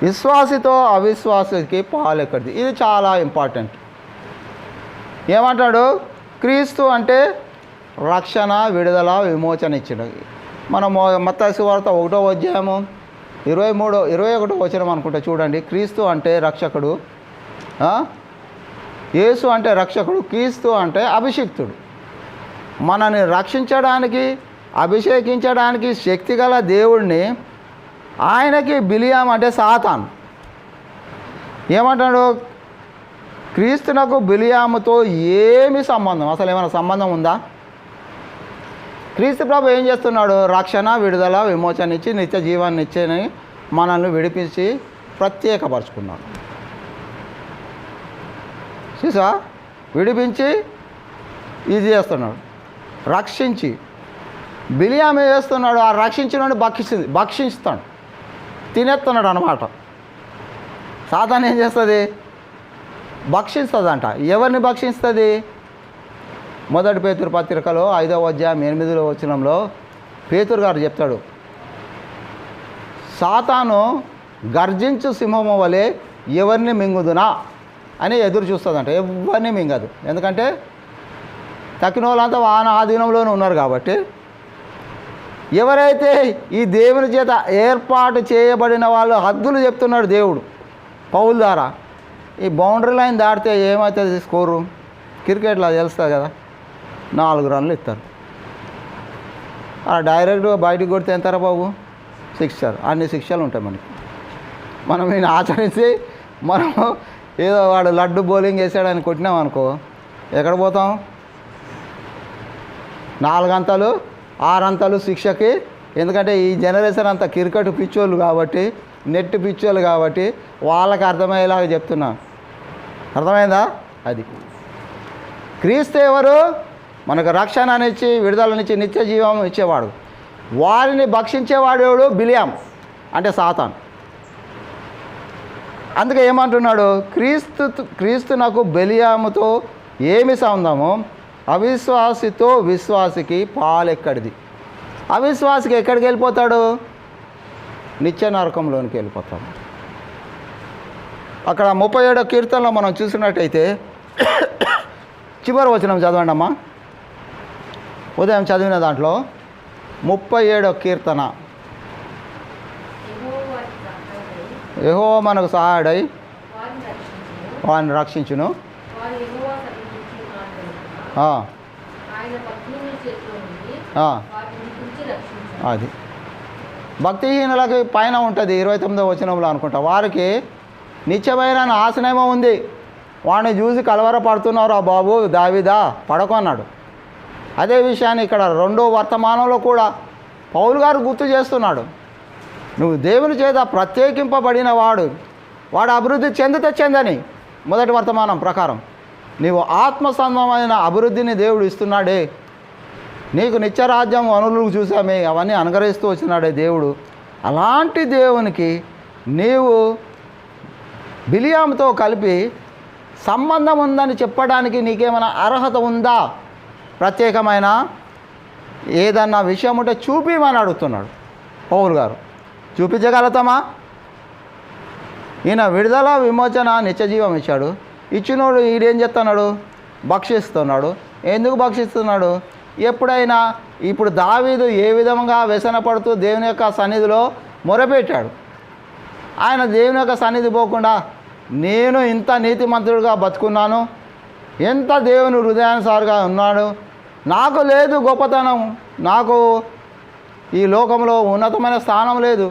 విశ్వాసితో అవిశ్వాసికి పాలెక్కడిది. ఇది చాలా ఇంపార్టెంట్. ఏమంటాడు, క్రీస్తు అంటే రక్షణ, విడుదల, విమోచన ఇచ్చాడు. మనం మత్తయి సువార్త 1వ అధ్యాయము 21వ వచనం అనుకుంటా చూడండి. క్రీస్తు అంటే రక్షకుడు, యేసు అంటే రక్షకుడు, క్రీస్తు అంటే అభిషిక్తుడు. మనని రక్షించడానికి, అభిషేకించడానికి శక్తిగల దేవుడిని ఆయనకి బిలియాం అంటే సాతాన్. ఏమంటాడు, క్రీస్తునకు బిలియాముతో ఏమి సంబంధం, అసలు ఏమైనా సంబంధం ఉందా? క్రీస్తు ప్రభు ఏం చేస్తున్నాడు, రక్షణ, విడుదల, విమోచన ఇచ్చి నిత్య జీవాన్ని ఇచ్చేని మనల్ని విడిపించి ప్రత్యేకపరుచుకున్నాడు. చూసా, విడిపించి ఇది చేస్తున్నాడు, రక్షించి. బిలియాం ఏం చేస్తున్నాడు, ఆ రక్షించిన భక్షిస్తాడు, తినేస్తున్నాడు అన్నమాట. సాతాను ఏం చేస్తుంది, భక్షిస్తుందంట. ఎవరిని భక్షిస్తుంది? 1 పేతురు పత్రికలో 5వ అధ్యాయం 8వ వచనంలో పేతురు గారు చెప్తాడు, సాతాను గర్జించు సింహము వలె ఎవరిని మింగుదునా అని ఎదురు చూస్తుందంట. ఎవరిని మింగదు. ఎందుకంటే తక్కిన వాళ్ళంతా వాన ఆధీనంలోనే ఉన్నారు. కాబట్టి ఎవరైతే ఈ దేవుని చేత ఏర్పాటు చేయబడిన వాళ్ళు హద్దులు చెప్తున్నాడు దేవుడు పౌలు ద్వారా. ఈ బౌండరీ లైన్ దాటితే ఏమవుతుంది స్కోరు? క్రికెట్లో తెలుస్తుంది కదా, 4 రన్లు ఇస్తారు. అలా డైరెక్ట్గా బయటకు కొడితే ఎంతరా బాబు? 6. అన్ని శిక్షలు ఉంటాయి మనకి. మనం ఈయన ఆచరించి మనం ఏదో వాడు లడ్డు బౌలింగ్ వేసాడని కొట్టినాం అనుకో, ఎక్కడ పోతాం? 4 అంతలు 6 అంతలు శిక్షకి. ఎందుకంటే ఈ జనరేషన్ అంతా క్రికెట్ పిచ్చోళ్ళు కాబట్టి, నెట్ పిచ్చోళ్ళు కాబట్టి వాళ్ళకి అర్థమయ్యేలాగా చెప్తున్నా. అర్థమైందా? అది క్రీస్తు ఎవరు? మనకు రక్షణనిచ్చి, విడుదలనిచ్చి, నిత్య జీవం ఇచ్చేవాడు. వారిని భక్షించేవాడు బిలియాం అంటే సాతాన్. అందుకే ఏమంటున్నాడు, క్రీస్తునకు బెలియాముతో ఏమి సంబంధము, అవిశ్వాసితో విశ్వాసికి పాలెక్కడిది. అవిశ్వాసికి ఎక్కడికి వెళ్ళిపోతాడు? నిత్య నరకంలోనికి వెళ్ళిపోతాడు. అక్కడ 37వ కీర్తనలో మనం చూసినట్టయితే చివరి వచనం చదవండి అమ్మా. ఉదయం చదివిన దాంట్లో 37వ కీర్తన. యెహోవా మనకు సహాయుడై వారిని రక్షించును. అది భక్తిహీనులకి పైన ఉంటుంది 29వ వచనంలో అనుకుంటా. వారికి నిత్యమైన నాశనమో ఉంది, వాడిని చూసి కలవరపడుతున్నారు. ఆ బాబు దావీదా పడకు అన్నాడు. అదే విషయాన్ని ఇక్కడ 2వ వర్తమానంలో కూడా పౌలు గారు గుర్తు చేస్తున్నాడు. నువ్వు దేవుని చేత ప్రత్యేకింపబడిన వాడు అభివృద్ధి చెందని 1వ వర్తమానం ప్రకారం నీవు ఆత్మసంబంధమైన అభివృద్ధిని దేవుడు ఇస్తున్నాడే. నీకు నిత్యరాజ్యం వనులు చూసామే, అవన్నీ అనుగ్రహిస్తూ వచ్చినాడే దేవుడు. అలాంటి దేవునికి నీవు బిలియాముతో కలిపి సంబంధం ఉందని చెప్పడానికి నీకేమైనా అర్హత ఉందా? ప్రత్యేకమైన ఏదన్నా విషయం ఉంటే చూపిమని అడుగుతున్నాడు పౌలు గారు. చూపించగలుగుతామా? ఈయన విడుదల, విమోచన, నిత్యజీవం ఇచ్చాడు. ఇచ్చినోడు ఈడేం చేస్తున్నాడు? భక్షిస్తున్నాడు. ఎందుకు భక్షిస్తున్నాడు? ఎప్పుడైనా ఇప్పుడు దావీదు ఏ విధంగా వ్యసన పడుతూ దేవుని యొక్క సన్నిధిలో మొరపెట్టాడు. ఆయన దేవుని యొక్క సన్నిధి పోకుండా నేను ఇంత నీతిమంతుడిగా బతుకున్నాను, ఎంత దేవుని హృదయానుసారిగా ఉన్నాడు, నాకు లేదు గొప్పతనం, నాకు ఈ లోకంలో ఉన్నతమైన స్థానం లేదు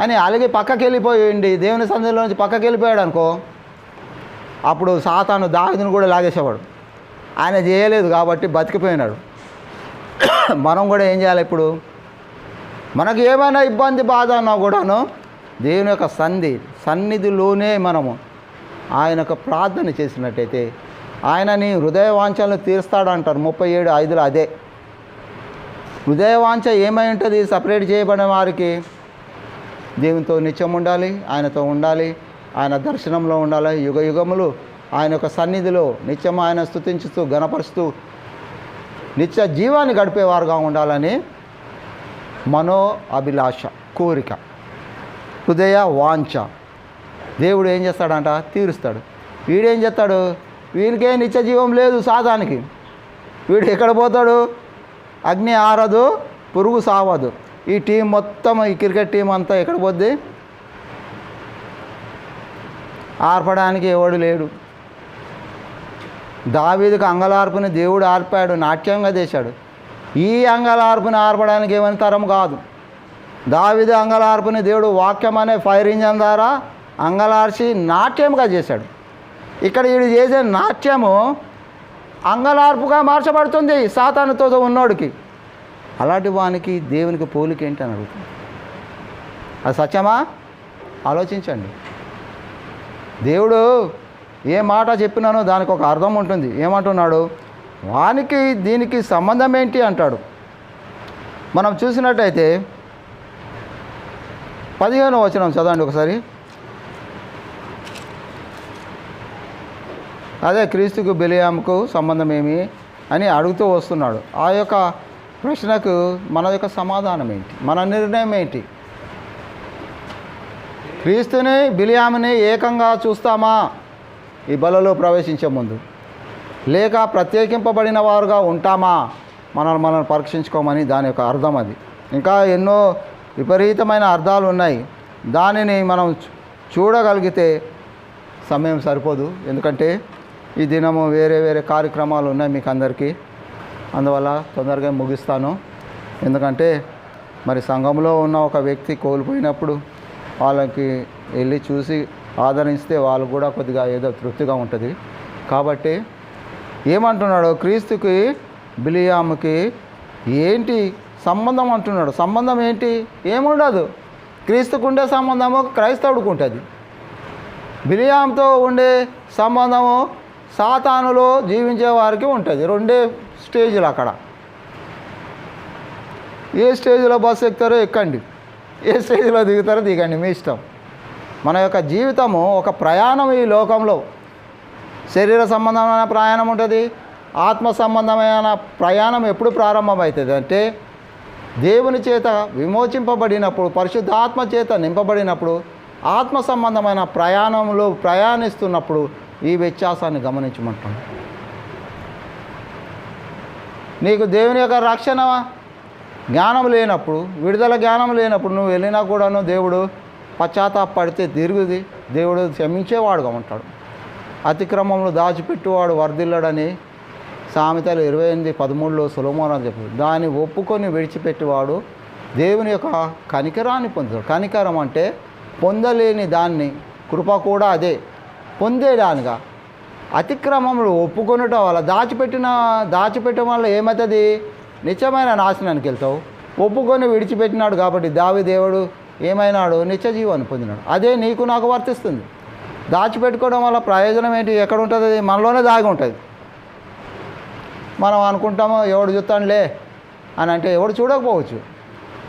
అని అలిగి పక్కకి వెళ్ళిపోయింది, దేవుని సన్నిధిలో నుంచి పక్కకి వెళ్ళిపోయాడు అనుకో, అప్పుడు సాతాను దావీదును కూడా లాగేసేవాడు. ఆయన చేయలేదు కాబట్టి బతికిపోయినాడు. మనం కూడా ఏం చేయాలి? ఇప్పుడు మనకు ఏమైనా ఇబ్బంది బాధ అన్నా కూడాను దేవుని యొక్క సన్నిధిలోనే మనము ఆయన యొక్క ప్రార్థన చేసినట్టయితే ఆయన నీ హృదయ వాంఛలను తీరుస్తాడంటారు 37:5. అదే హృదయ వాంఛ ఏమై ఉంటుంది? సపరేట్ చేయబడిన వారికి దేవునితో నిత్యం ఉండాలి, ఆయనతో ఉండాలి, ఆయన దర్శనంలో ఉండాలి, యుగ యుగములు ఆయన యొక్క సన్నిధిలో నిత్యం ఆయన స్తుతించుతూ గణపరుస్తూ నిత్య జీవాన్ని గడిపేవారుగా ఉండాలని మనో అభిలాష, కోరిక, హృదయ వాంఛ దేవుడు ఏం చేస్తాడంట? తీరుస్తాడు. వీడేం చేస్తాడు? వీనికే నిత్య జీవం లేదు సాతానికి. వీడు ఎక్కడ పోతాడు? అగ్ని ఆరదు, పురుగు సావదు. ఈ టీం మొత్తం, ఈ క్రికెట్ టీం అంతా ఎక్కడ పోద్ది? ఆర్పడానికి ఎవడు లేడు. దావీదుకు అంగలార్పుని దేవుడు ఆర్పాడు, నాట్యంగా చేశాడు. ఈ అంగలార్పుని ఆర్పడానికి ఏమని తరం కాదు. దావీదు అంగలార్పుని దేవుడు వాక్యం అనే ఫైర్ ఇంజన్ ద్వారా అంగలార్చి నాట్యంగా చేశాడు. ఇక్కడ వీడు చేసే నాట్యము అంగలార్పుగా మార్చబడుతుంది సాతానుతో ఉన్నోడికి. అలాంటి వానికి దేవునికి పోలిక ఏంటి అని అడుగుతుంది. అది సత్యమా? ఆలోచించండి. దేవుడు ఏ మాట చెప్పినానో దానికి ఒక అర్థం ఉంటుంది. ఏమంటున్నాడు? వానికి దీనికి సంబంధం ఏంటి అంటాడు. మనం చూసినట్టయితే 15వ వచనం చదవండి ఒకసారి. అదే క్రీస్తుకు బిలియాముకు సంబంధం ఏమి అని అడుగుతూ వస్తున్నాడు. ఆ యొక్క ప్రశ్నకు మన యొక్క సమాధానం ఏంటి? మన నిర్ణయం ఏంటి? క్రీస్తుని బిలియాముని ఏకంగా చూస్తామా ఈ బలలో ప్రవేశించే ముందు? లేక ప్రత్యేకింపబడిన వారుగా ఉంటామా? మనల్ని పరీక్షించుకోమని దాని యొక్క అర్థం అది. ఇంకా ఎన్నో విపరీతమైన అర్థాలు ఉన్నాయి. దానిని మనం చూడగలిగితే సమయం సరిపోదు. ఎందుకంటే ఈ దినము వేరే వేరే కార్యక్రమాలు ఉన్నాయి మీకు అందరికీ. అందువల్ల తొందరగా ముగిస్తాను. ఎందుకంటే మరి సంఘంలో ఉన్న ఒక వ్యక్తి కోల్పోయినప్పుడు వాళ్ళకి వెళ్ళి చూసి ఆదరిస్తే వాళ్ళు కూడా కొద్దిగా ఏదో తృప్తిగా ఉంటుంది. కాబట్టి ఏమంటున్నాడు? క్రీస్తుకి బిలియాముకి ఏంటి సంబంధం అంటున్నాడు. సంబంధం ఏంటి? ఏముండదు. క్రీస్తుకు ఉండే సంబంధము క్రైస్తవుడికి ఉంటుంది. బిలియాముతో ఉండే సంబంధము సాతానులో జీవించే వారికి ఉంటుంది. రెండే స్టేజ్లు అక్కడ. ఏ స్టేజ్లో బస్సు ఎక్కుతారో ఎక్కండి, ఏ స్టేజ్లో దిగుతారో దిగండి, మీ ఇష్టం. మన యొక్క జీవితము ఒక ప్రయాణం. ఈ లోకంలో శరీర సంబంధమైన ప్రయాణం ఉంటుంది, ఆత్మ సంబంధమైన ప్రయాణం ఎప్పుడు ప్రారంభమవుతుంది అంటే దేవుని చేత విమోచింపబడినప్పుడు, పరిశుద్ధాత్మ చేత నింపబడినప్పుడు, ఆత్మ సంబంధమైన ప్రయాణంలో ప్రయాణిస్తున్నప్పుడు ఈ వ్యత్యాసాన్ని గమనించమంటాం. నీకు దేవుని యొక్క రక్షణ జ్ఞానం లేనప్పుడు, విడుదల జ్ఞానం లేనప్పుడు నువ్వు వెళ్ళినా కూడాను దేవుడు పశ్చాత్తాపడితే తిరుగుది దేవుడు క్షమించేవాడుగా ఉంటాడు. అతిక్రమంలో దాచిపెట్టువాడు వర్ధిల్లడని సామెతలు 28:13 సొలొమోను అని చెప్పాడు. దాన్ని ఒప్పుకొని విడిచిపెట్టేవాడు దేవుని యొక్క కనికరాన్ని పొందుతాడు. కనికరం అంటే పొందలేని దాన్ని, కృప కూడా అదే పొందేదానిగా. అతిక్రమంలో ఒప్పుకొనటం వల్ల దాచిపెట్టడం వల్ల ఏమవుతుంది? నిత్యమైన నాశనానికి వెళ్తావు. ఒప్పుకొని విడిచిపెట్టినాడు కాబట్టి దేవుడు ఏమైనాడు? నిత్య జీవాన్ని పొందినాడు. అదే నీకు నాకు వర్తిస్తుంది. దాచిపెట్టుకోవడం వల్ల ప్రయోజనం ఏంటి? ఎక్కడ ఉంటుంది? అది మనలోనే దాగి ఉంటుంది. మనం అనుకుంటాము ఎవడు చూస్తానులే అని అంటే ఎవడు చూడకపోవచ్చు.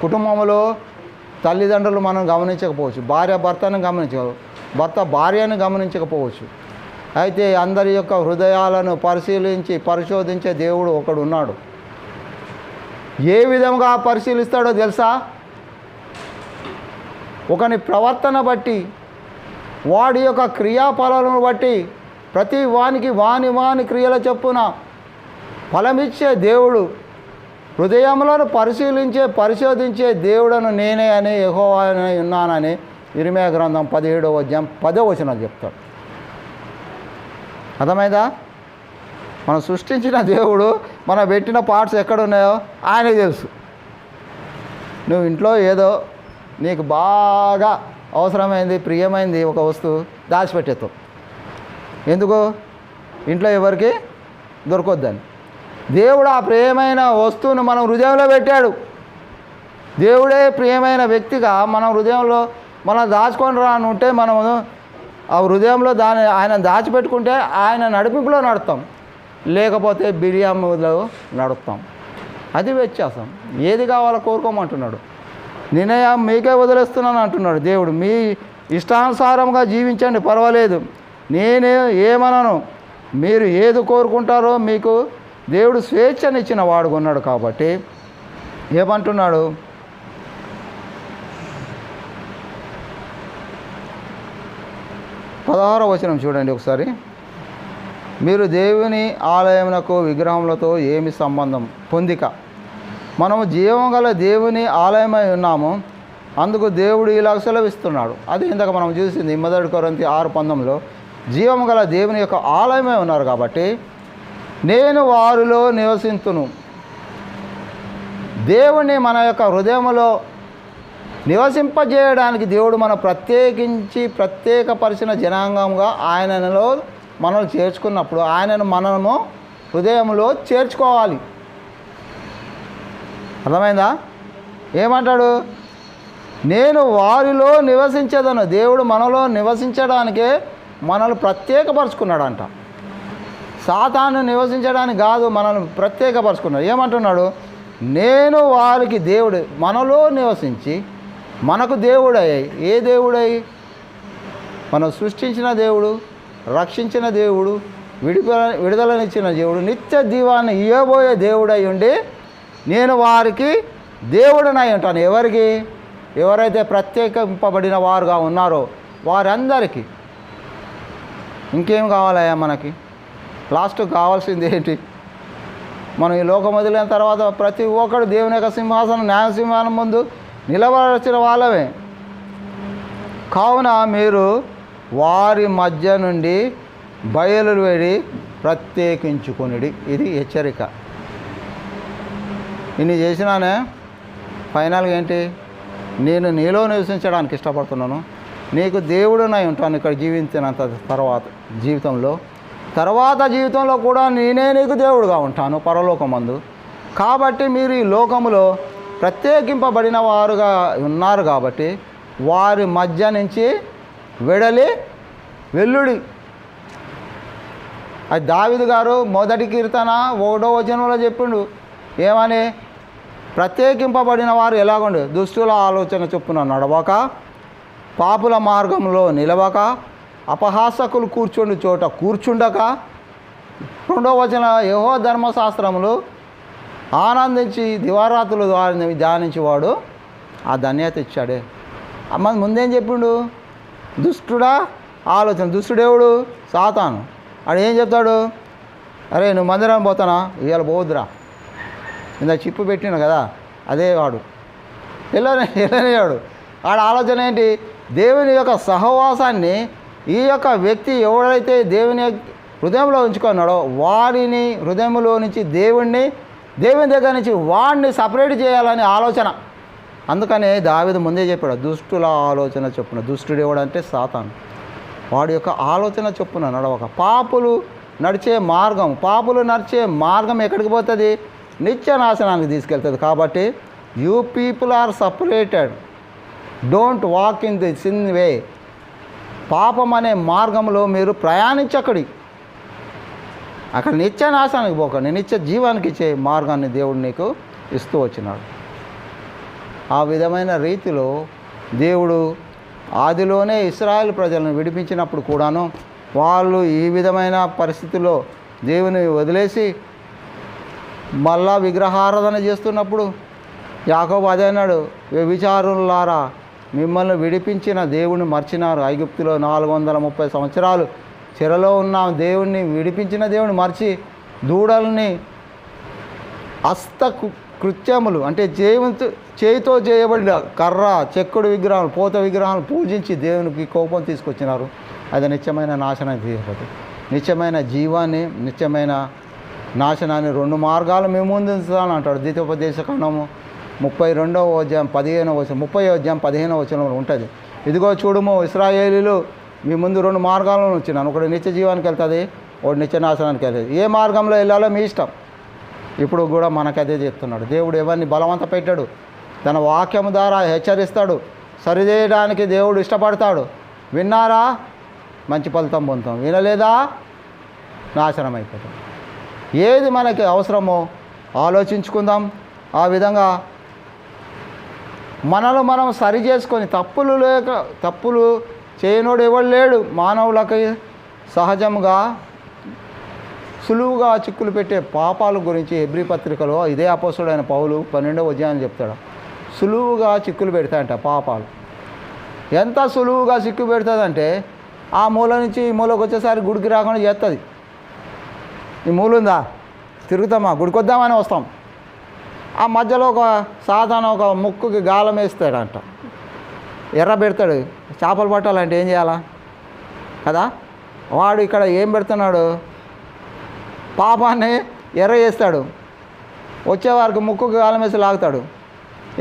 కుటుంబంలో తల్లిదండ్రులు మనం గమనించకపోవచ్చు, భార్య భర్తను భర్త భార్యను గమనించకపోవచ్చు. అయితే అందరి యొక్క హృదయాలను పరిశోధించే దేవుడు ఒకడు ఉన్నాడు. ఏ విధంగా పరిశీలిస్తాడో తెలుసా? ఒకని ప్రవర్తన బట్టి, వాడి యొక్క క్రియాఫలాలను బట్టి ప్రతి వానికి వాని క్రియల చొప్పున ఫలమిచ్చే దేవుడు, హృదయములను పరిశోధించే దేవుడను నేనే అని యెహోవా ఉన్నానని ఇర్మీయా గ్రంథం 17వ అధ్యాయం 10వ వచనం చెప్తాడు. అర్థమైందా? మనం సృష్టించిన దేవుడు మనం పెట్టిన పార్ట్స్ ఎక్కడున్నాయో ఆయనకు తెలుసు. నువ్వు ఇంట్లో ఏదో నీకు బాగా అవసరమైంది, ప్రియమైంది ఒక వస్తువు దాచిపెట్టేస్తావు. ఎందుకు? ఇంట్లో ఎవరికి దొరకొద్దని. దేవుడు ఆ ప్రియమైన వస్తువును మనం హృదయంలో పెట్టాడు. దేవుడే ప్రియమైన వ్యక్తిగా మనం హృదయంలో మనం దాచుకొని రానుంటే మనము ఆ హృదయంలో ఆయన దాచిపెట్టుకుంటే ఆయన నడిపింపులో నడుస్తాం, లేకపోతే బిర్యానీలో నడుస్తాం. అది వ్యత్యాసం. ఏది కావాలో కోరుకోమంటున్నాడు. నిర్ణయం మీకే వదిలేస్తున్నాను అంటున్నాడు దేవుడు. మీ ఇష్టానుసారంగా జీవించండి, పర్వాలేదు, నేనే ఏమనను. మీరు ఏది కోరుకుంటారో మీకు దేవుడు స్వేచ్ఛనిచ్చిన వాడుగా ఉన్నాడు. కాబట్టి ఏమంటున్నాడు? 16వ వచనం చూడండి ఒకసారి. మీరు దేవుని ఆలయమునకు విగ్రహములతో ఏమి సంబంధం? పొందిక. మనము జీవం గల దేవుని ఆలయమై ఉన్నాము, అందుకు దేవుడు ఇలా సెలవిస్తున్నాడు. అది ఇందాక మనం చూసింది 1 కొరింథీ 6:19లో జీవం గల దేవుని యొక్క ఆలయమై ఉన్నారు కాబట్టి నేను వారిలో నివసింతును. దేవుని మన యొక్క హృదయంలో నివసింపజేయడానికి దేవుడు మనం ప్రత్యేకపరిచిన జనాంగంగా ఆయనలో మనల్ని చేర్చుకున్నప్పుడు ఆయనను మనము హృదయంలో చేర్చుకోవాలి. అర్థమైందా? ఏమంటాడు? నేను వారిలో నివసించేదను. దేవుడు మనలో నివసించడానికే మనల్ని ప్రత్యేకపరుచుకున్నాడంట. సాతాను నివసించడానికి కాదు, మనల్ని ప్రత్యేకపరుచుకున్నాడు. ఏమంటున్నాడు? నేను వారికి దేవుడు, మనలో నివసించి మనకు దేవుడయ్యాయి. ఏ దేవుడై? మనం సృష్టించిన దేవుడు, రక్షించిన దేవుడు, విడుదలనిచ్చిన దేవుడు, నిత్య జీవాన్ని ఇవ్వబోయే దేవుడై ఉండి నేను వారికి దేవుడనై ఉంటాను. ఎవరికి? ఎవరైతే ప్రత్యేకింపబడిన వారుగా ఉన్నారో వారందరికీ. ఇంకేం కావాలయ్యా మనకి? లాస్ట్ కావాల్సింది ఏంటి? మనం ఈ లోకం వదిలిన తర్వాత ప్రతి ఒక్కడు దేవుని యొక్క సింహాసనం, న్యాయసింహాసనం ముందు నిలబడాల్సిన వాళ్ళమే. కావున మీరు వారి మధ్య నుండి బయలువెడి ప్రత్యేకించుకొనిడి. ఇది హెచ్చరిక. ఇన్ని చేసినానే ఫైనల్గా ఏంటి? నేను నీలో నివసించడానికి ఇష్టపడుతున్నాను, నీకు దేవుడునై ఉంటాను ఇక్కడ జీవించినంత తర్వాత జీవితంలో కూడా నేనే నీకు దేవుడుగా ఉంటాను పరలోకమందు. కాబట్టి మీరు ఈ లోకములో ప్రత్యేకింపబడిన వారుగా ఉన్నారు కాబట్టి వారి మధ్య నుంచి వెల్లుడి. అది దావీదు గారు 1 కీర్తన 1వ వచనంలో చెప్పిండు. ఏమని? ప్రత్యేకింపబడిన వారు ఎలాగుండు? దుష్టుల ఆలోచన చొప్పున నడవక, పాపుల మార్గంలో నిలవక, అపహాసకులు కూర్చుండి చోట కూర్చుండక, 2వ వచనం యెహోవా ధర్మశాస్త్రములు ఆనందించి దివారాత్రులు ధ్యానించేవాడు ఆ ధన్యత ఇచ్చాడే. అమ్మ ముందేం చెప్పిండు? దుష్టుడా ఆలోచన. దుష్టుడేవుడు? సాతాను. వాడు ఏం చెప్తాడు? అరే నువ్వు మందిరం పోతానా? ఇవాళ పోవద్దురా, ఇంత చిప్పు పెట్టిన కదా, అదే వాడు వెళ్ళనేవాడు. వాడు ఆలోచన ఏంటి? దేవుని యొక్క సహవాసాన్ని ఈ యొక్క వ్యక్తి ఎవడైతే దేవుని హృదయంలో ఉంచుకున్నాడో వారిని హృదయంలో నుంచి దేవుని దగ్గర నుంచి వాడిని సపరేట్ చేయాలని ఆలోచన. అందుకనే దావీదు ముందే చెప్పాడు, దుష్టుల ఆలోచన చొప్పున. దుష్టుడు ఎవడంటే సాతాను. వాడి యొక్క ఆలోచన చొప్పున నడవక, పాపులు నడిచే మార్గం ఎక్కడికి పోతుంది? నిత్య నాశనానికి తీసుకెళ్తుంది. కాబట్టి you people are separated, don't walk in the sin way. పాపం అనే మార్గంలో మీరు ప్రయాణించకడి. అక్కడ నిత్య నాశనానికి పోకండి, నిత్య జీవానికి ఇచ్చే మార్గాన్ని దేవుడు నీకు ఇస్తూ వచ్చినాడు. ఆ విధమైన రీతిలో దేవుడు ఆదిలోనే ఇశ్రాయేలు ప్రజలను విడిపించినప్పుడు కూడాను వాళ్ళు ఈ విధమైన పరిస్థితుల్లో దేవుని వదిలేసి మళ్ళా విగ్రహారాధన చేస్తున్నప్పుడు యాకోబు అదే అన్నాడు, వ్యభిచారులారా మిమ్మల్ని విడిపించిన దేవుని మర్చినారు. ఐగుప్తులో 430 సంవత్సరాలు చెరలో ఉన్న దేవుణ్ణి విడిపించిన దేవుని మర్చి దూడల్ని కృత్యములు అంటే చేయితో చేయబడిన కర్ర, చెక్కుడు విగ్రహాలు, పోత విగ్రహాలు పూజించి దేవునికి కోపం తీసుకొచ్చినారు. అది నిత్యమైన నాశనాన్ని తీసుకుపోతుంది. నిత్యమైన జీవాన్ని, నిత్యమైన నాశనాన్ని 2 మార్గాలు మేము ముందుంచుతాను అంటాడు. ద్వితీయోపదేశకాండము 32వ అధ్యాయం 15వ వచనం, 30వ అధ్యాయం 15వ వచనంలో ఉంటుంది. ఇదిగో చూడుము, ఇశ్రాయేలీలు మీ ముందు 2 మార్గాలను ఉంచినాను. ఒకటి నిత్య జీవానికి వెళ్తుంది, ఒకటి నిత్య నాశనానికి వెళ్తుంది. ఏ మార్గంలో వెళ్ళాలో మీ ఇష్టం. ఇప్పుడు కూడా మనకదే చెప్తున్నాడు. దేవుడు ఎవరిని బలవంత పెట్టాడు, తన వాక్యము ద్వారా హెచ్చరిస్తాడు. సరిచేయడానికి దేవుడు ఇష్టపడతాడు. విన్నారా, మంచి ఫలితం పొందుతాం. వినలేదా, నాశనం అయిపోతాం. ఏది మనకి అవసరమో ఆలోచించుకుందాం. ఆ విధంగా మనలో మనం సరి చేసుకొని, తప్పులు చేయనోడు ఎవడు లేడు. మానవులకి సహజంగా సులువుగా చిక్కులు పెట్టే పాపాల గురించి హెబ్రీ పత్రికలో ఇదే అపోస్తలుడైన పౌలు 12వ అధ్యాయం చెప్తాడు. సులువుగా చిక్కులు పెడతాయంట పాపాలు. ఎంత సులువుగా చిక్కు పెడుతుందంటే ఆ మూల నుంచి ఈ మూలకు వచ్చేసరికి గుడికి రాకుండా చేస్తుంది. ఈ మూల ఉందా, తిరుగుతామా, గుడికి వద్దామని వస్తాం. ఆ మధ్యలో ఒక సాధారణ ఒక ముక్కుకి గాలం వేస్తాడంట, ఎర్ర పెడతాడు. చేపలు పట్టాలంటే ఏం చేయాలా కదా, వాడు ఇక్కడ ఏం పెడుతున్నాడు, పాపాన్ని ఎర్ర చేస్తాడు. వచ్చేవారికి ముక్కుకి గాలం వేసి లాగుతాడు.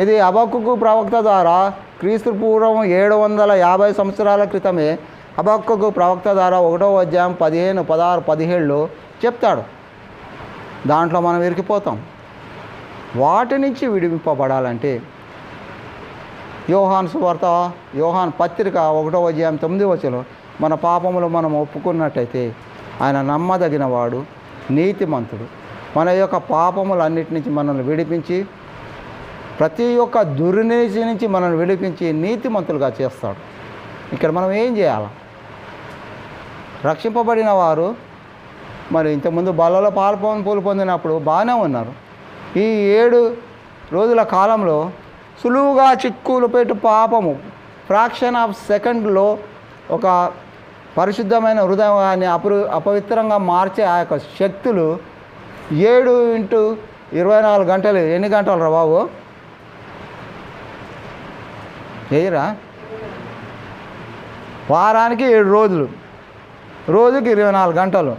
ఇది హబక్కూకు ప్రవక్త ద్వారా క్రీస్తు పూర్వం 750 సంవత్సరాల క్రితమే హబక్కూకు ప్రవక్త ద్వారా 1వ అధ్యాయం 15, 16, 17లో చెప్తాడు. దాంట్లో మనం ఇరికిపోతాం. వాటి నుంచి విడిపింపబడాలంటే యోహాను సువార్త, యోహాను పత్రిక 1వ అధ్యాయం 9వ వచనంలో మన పాపములు మనం ఒప్పుకున్నట్టయితే ఆయన నమ్మదగిన వాడు, నీతిమంతుడు, మన యొక్క పాపములన్నిటి నుంచి మనల్ని విడిపించి, ప్రతి ఒక్క దుర్నీతి నుంచి మనల్ని విడిపించి నీతిమంతులుగా చేస్తాడు. ఇక్కడ మనం ఏం చేయాలి? రక్షింపబడిన వారు మరి ఇంతకుముందు బలలో పాలు పొందినప్పుడు బాగానే ఉన్నారు. ఈ 7 రోజుల కాలంలో సులువుగా చిక్కులు పెట్టు పాపము ఫ్రాక్షన్ ఆఫ్ సెకండ్లో ఒక పరిశుద్ధమైన హృదయాన్ని అపవిత్రంగా మార్చే ఆ యొక్క శక్తులు 7 × 24 గంటలు. ఎన్ని గంటలు రా బాబు, ఏరా? వారానికి 7 రోజులు, రోజుకి 24 గంటలు.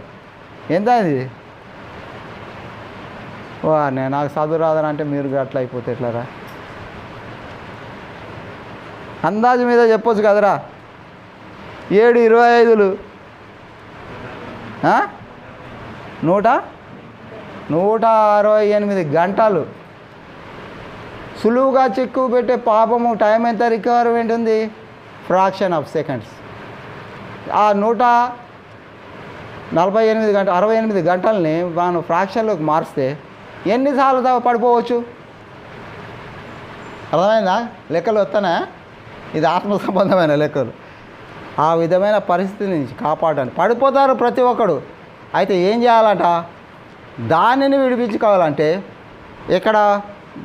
ఎంత ఇది? నాకు చదువు రాదనంటే మీరు అట్లా అయిపోతే ఎట్లారా? అందాజు మీద చెప్పొచ్చు కదరా. 7 × 25 168 గంటలు. సులువుగా చిక్కు పెట్టే పాపము టైం ఎంత రిక్వైర్మెంట్ ఉంది? Fraction of seconds. ఆ 148 గంటలు, 68 గంటల్ని మనం ఫ్రాక్షన్లోకి మారిస్తే ఎన్నిసార్లు పడిపోవచ్చు? అర్థమైందా? లెక్కలు వస్తానా? ఇది ఆత్మ సంబంధమైన లెక్కలు. ఆ విధమైన పరిస్థితి నుంచి కాపాడండి. పడిపోతారు ప్రతి ఒక్కడు. అయితే ఏం చేయాలంట? దానిని విడిపించుకోవాలంటే ఇక్కడ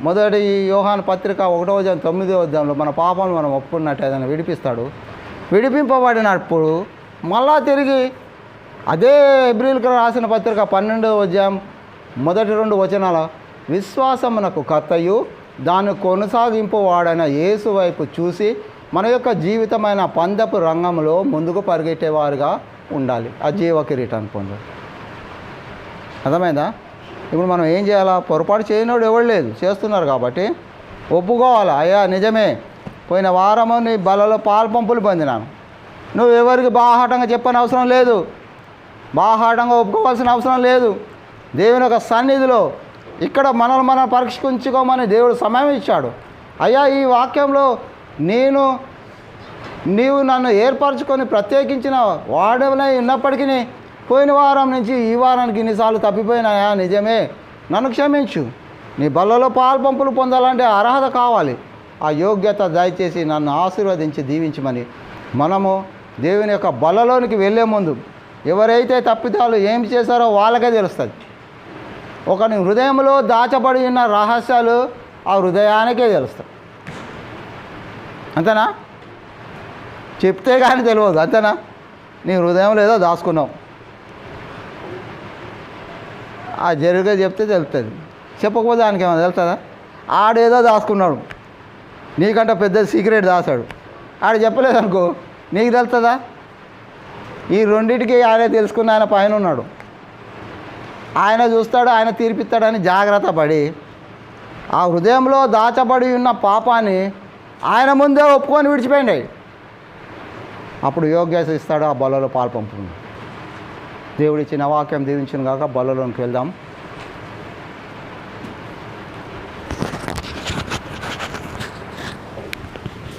మొదటి యోహాను పత్రిక 1వ అధ్యాయం 9వ అధ్యాయంలో మన పాపాలను మనం ఒప్పుకున్నట్టు ఏదైనా విడిపిస్తాడు. విడిపింపబడినప్పుడు మళ్ళా తిరిగి అదే హెబ్రీయులకు రాసిన పత్రిక 12వ అధ్యాయం మొదటి 2 వచనాల విశ్వాసమునకు కర్తయు దాన్ని కొనసాగింపు వాడైన యేసు వైపు చూసి మన యొక్క జీవితమైన పందపు రంగంలో ముందుకు పరిగెట్టేవారుగా ఉండాలి. ఆ జీవ కిరీటాన్ని పొందాలి. అర్థమైందా? ఇప్పుడు మనం ఏం చేయాలా? పొరపాటు చేయనోడు ఎవరు లేదు, చేస్తున్నారు కాబట్టి ఒప్పుకోవాలి. అయ్యా నిజమే, పోయిన వారము నీ బలలో పాలు పొందినాను. నువ్వు ఎవరికి బాహాటంగా చెప్పని అవసరం లేదు, బాహాటంగా ఒప్పుకోవాల్సిన అవసరం లేదు. దేవుని యొక్క సన్నిధిలో ఇక్కడ మనల్ని మనం పరీక్షించుకోమని దేవుడు సమయం ఇచ్చాడు. అయ్యా ఈ వాక్యంలో నీవు నన్ను ఏర్పరచుకొని ప్రత్యేకించిన వాడవనై ఉన్నప్పటికీ పోయిన వారం నుంచి ఈ వారానికి ఇన్నిసార్లు తప్పిపోయినాయా? నిజమే, నన్ను క్షమించు. నీ బల్లలో పాలు పొందాలంటే అర్హత కావాలి. ఆ యోగ్యత దయచేసి నన్ను ఆశీర్వదించి దీవించమని మనము దేవుని యొక్క బల్లలోనికి వెళ్ళే ముందు ఎవరైతే తప్పిదాలు ఏం చేశారో వాళ్ళకే తెలుస్తుంది. ఒకని హృదయంలో దాచబడి ఉన్న రహస్యాలు ఆ హృదయానికే తెలుస్తాయి. అంతేనా? చెప్తే కానీ తెలియదు. అంతేనా? నీ హృదయంలో ఏదో దాచుకున్నావు. ఆ జరిగే చెప్తే తెలుస్తుంది, చెప్పకపోతే దానికి ఏమైనా తెలుస్తుందా? ఆడేదో దాచుకున్నాడు, నీకంటే పెద్ద సీక్రెట్ దాచాడు, ఆడు చెప్పలేదు అనుకో, నీకు తెలుస్తుందా? ఈ రెండింటికి ఆయన తెలుసుకున్న ఆయన పైన ఉన్నాడు, ఆయన చూస్తాడు, ఆయన తీర్పిస్తాడని జాగ్రత్త పడి ఆ హృదయంలో దాచబడి ఉన్న పాపాన్ని ఆయన ముందే ఒప్పుకొని విడిచిపోయింది. అప్పుడు యోగ్యత ఇస్తాడు, ఆ బలలో పాలు పంపుతుంది. దేవుడిచ్చిన వాక్యం దీవించిన కాక బలలోనికి వెళ్దాం.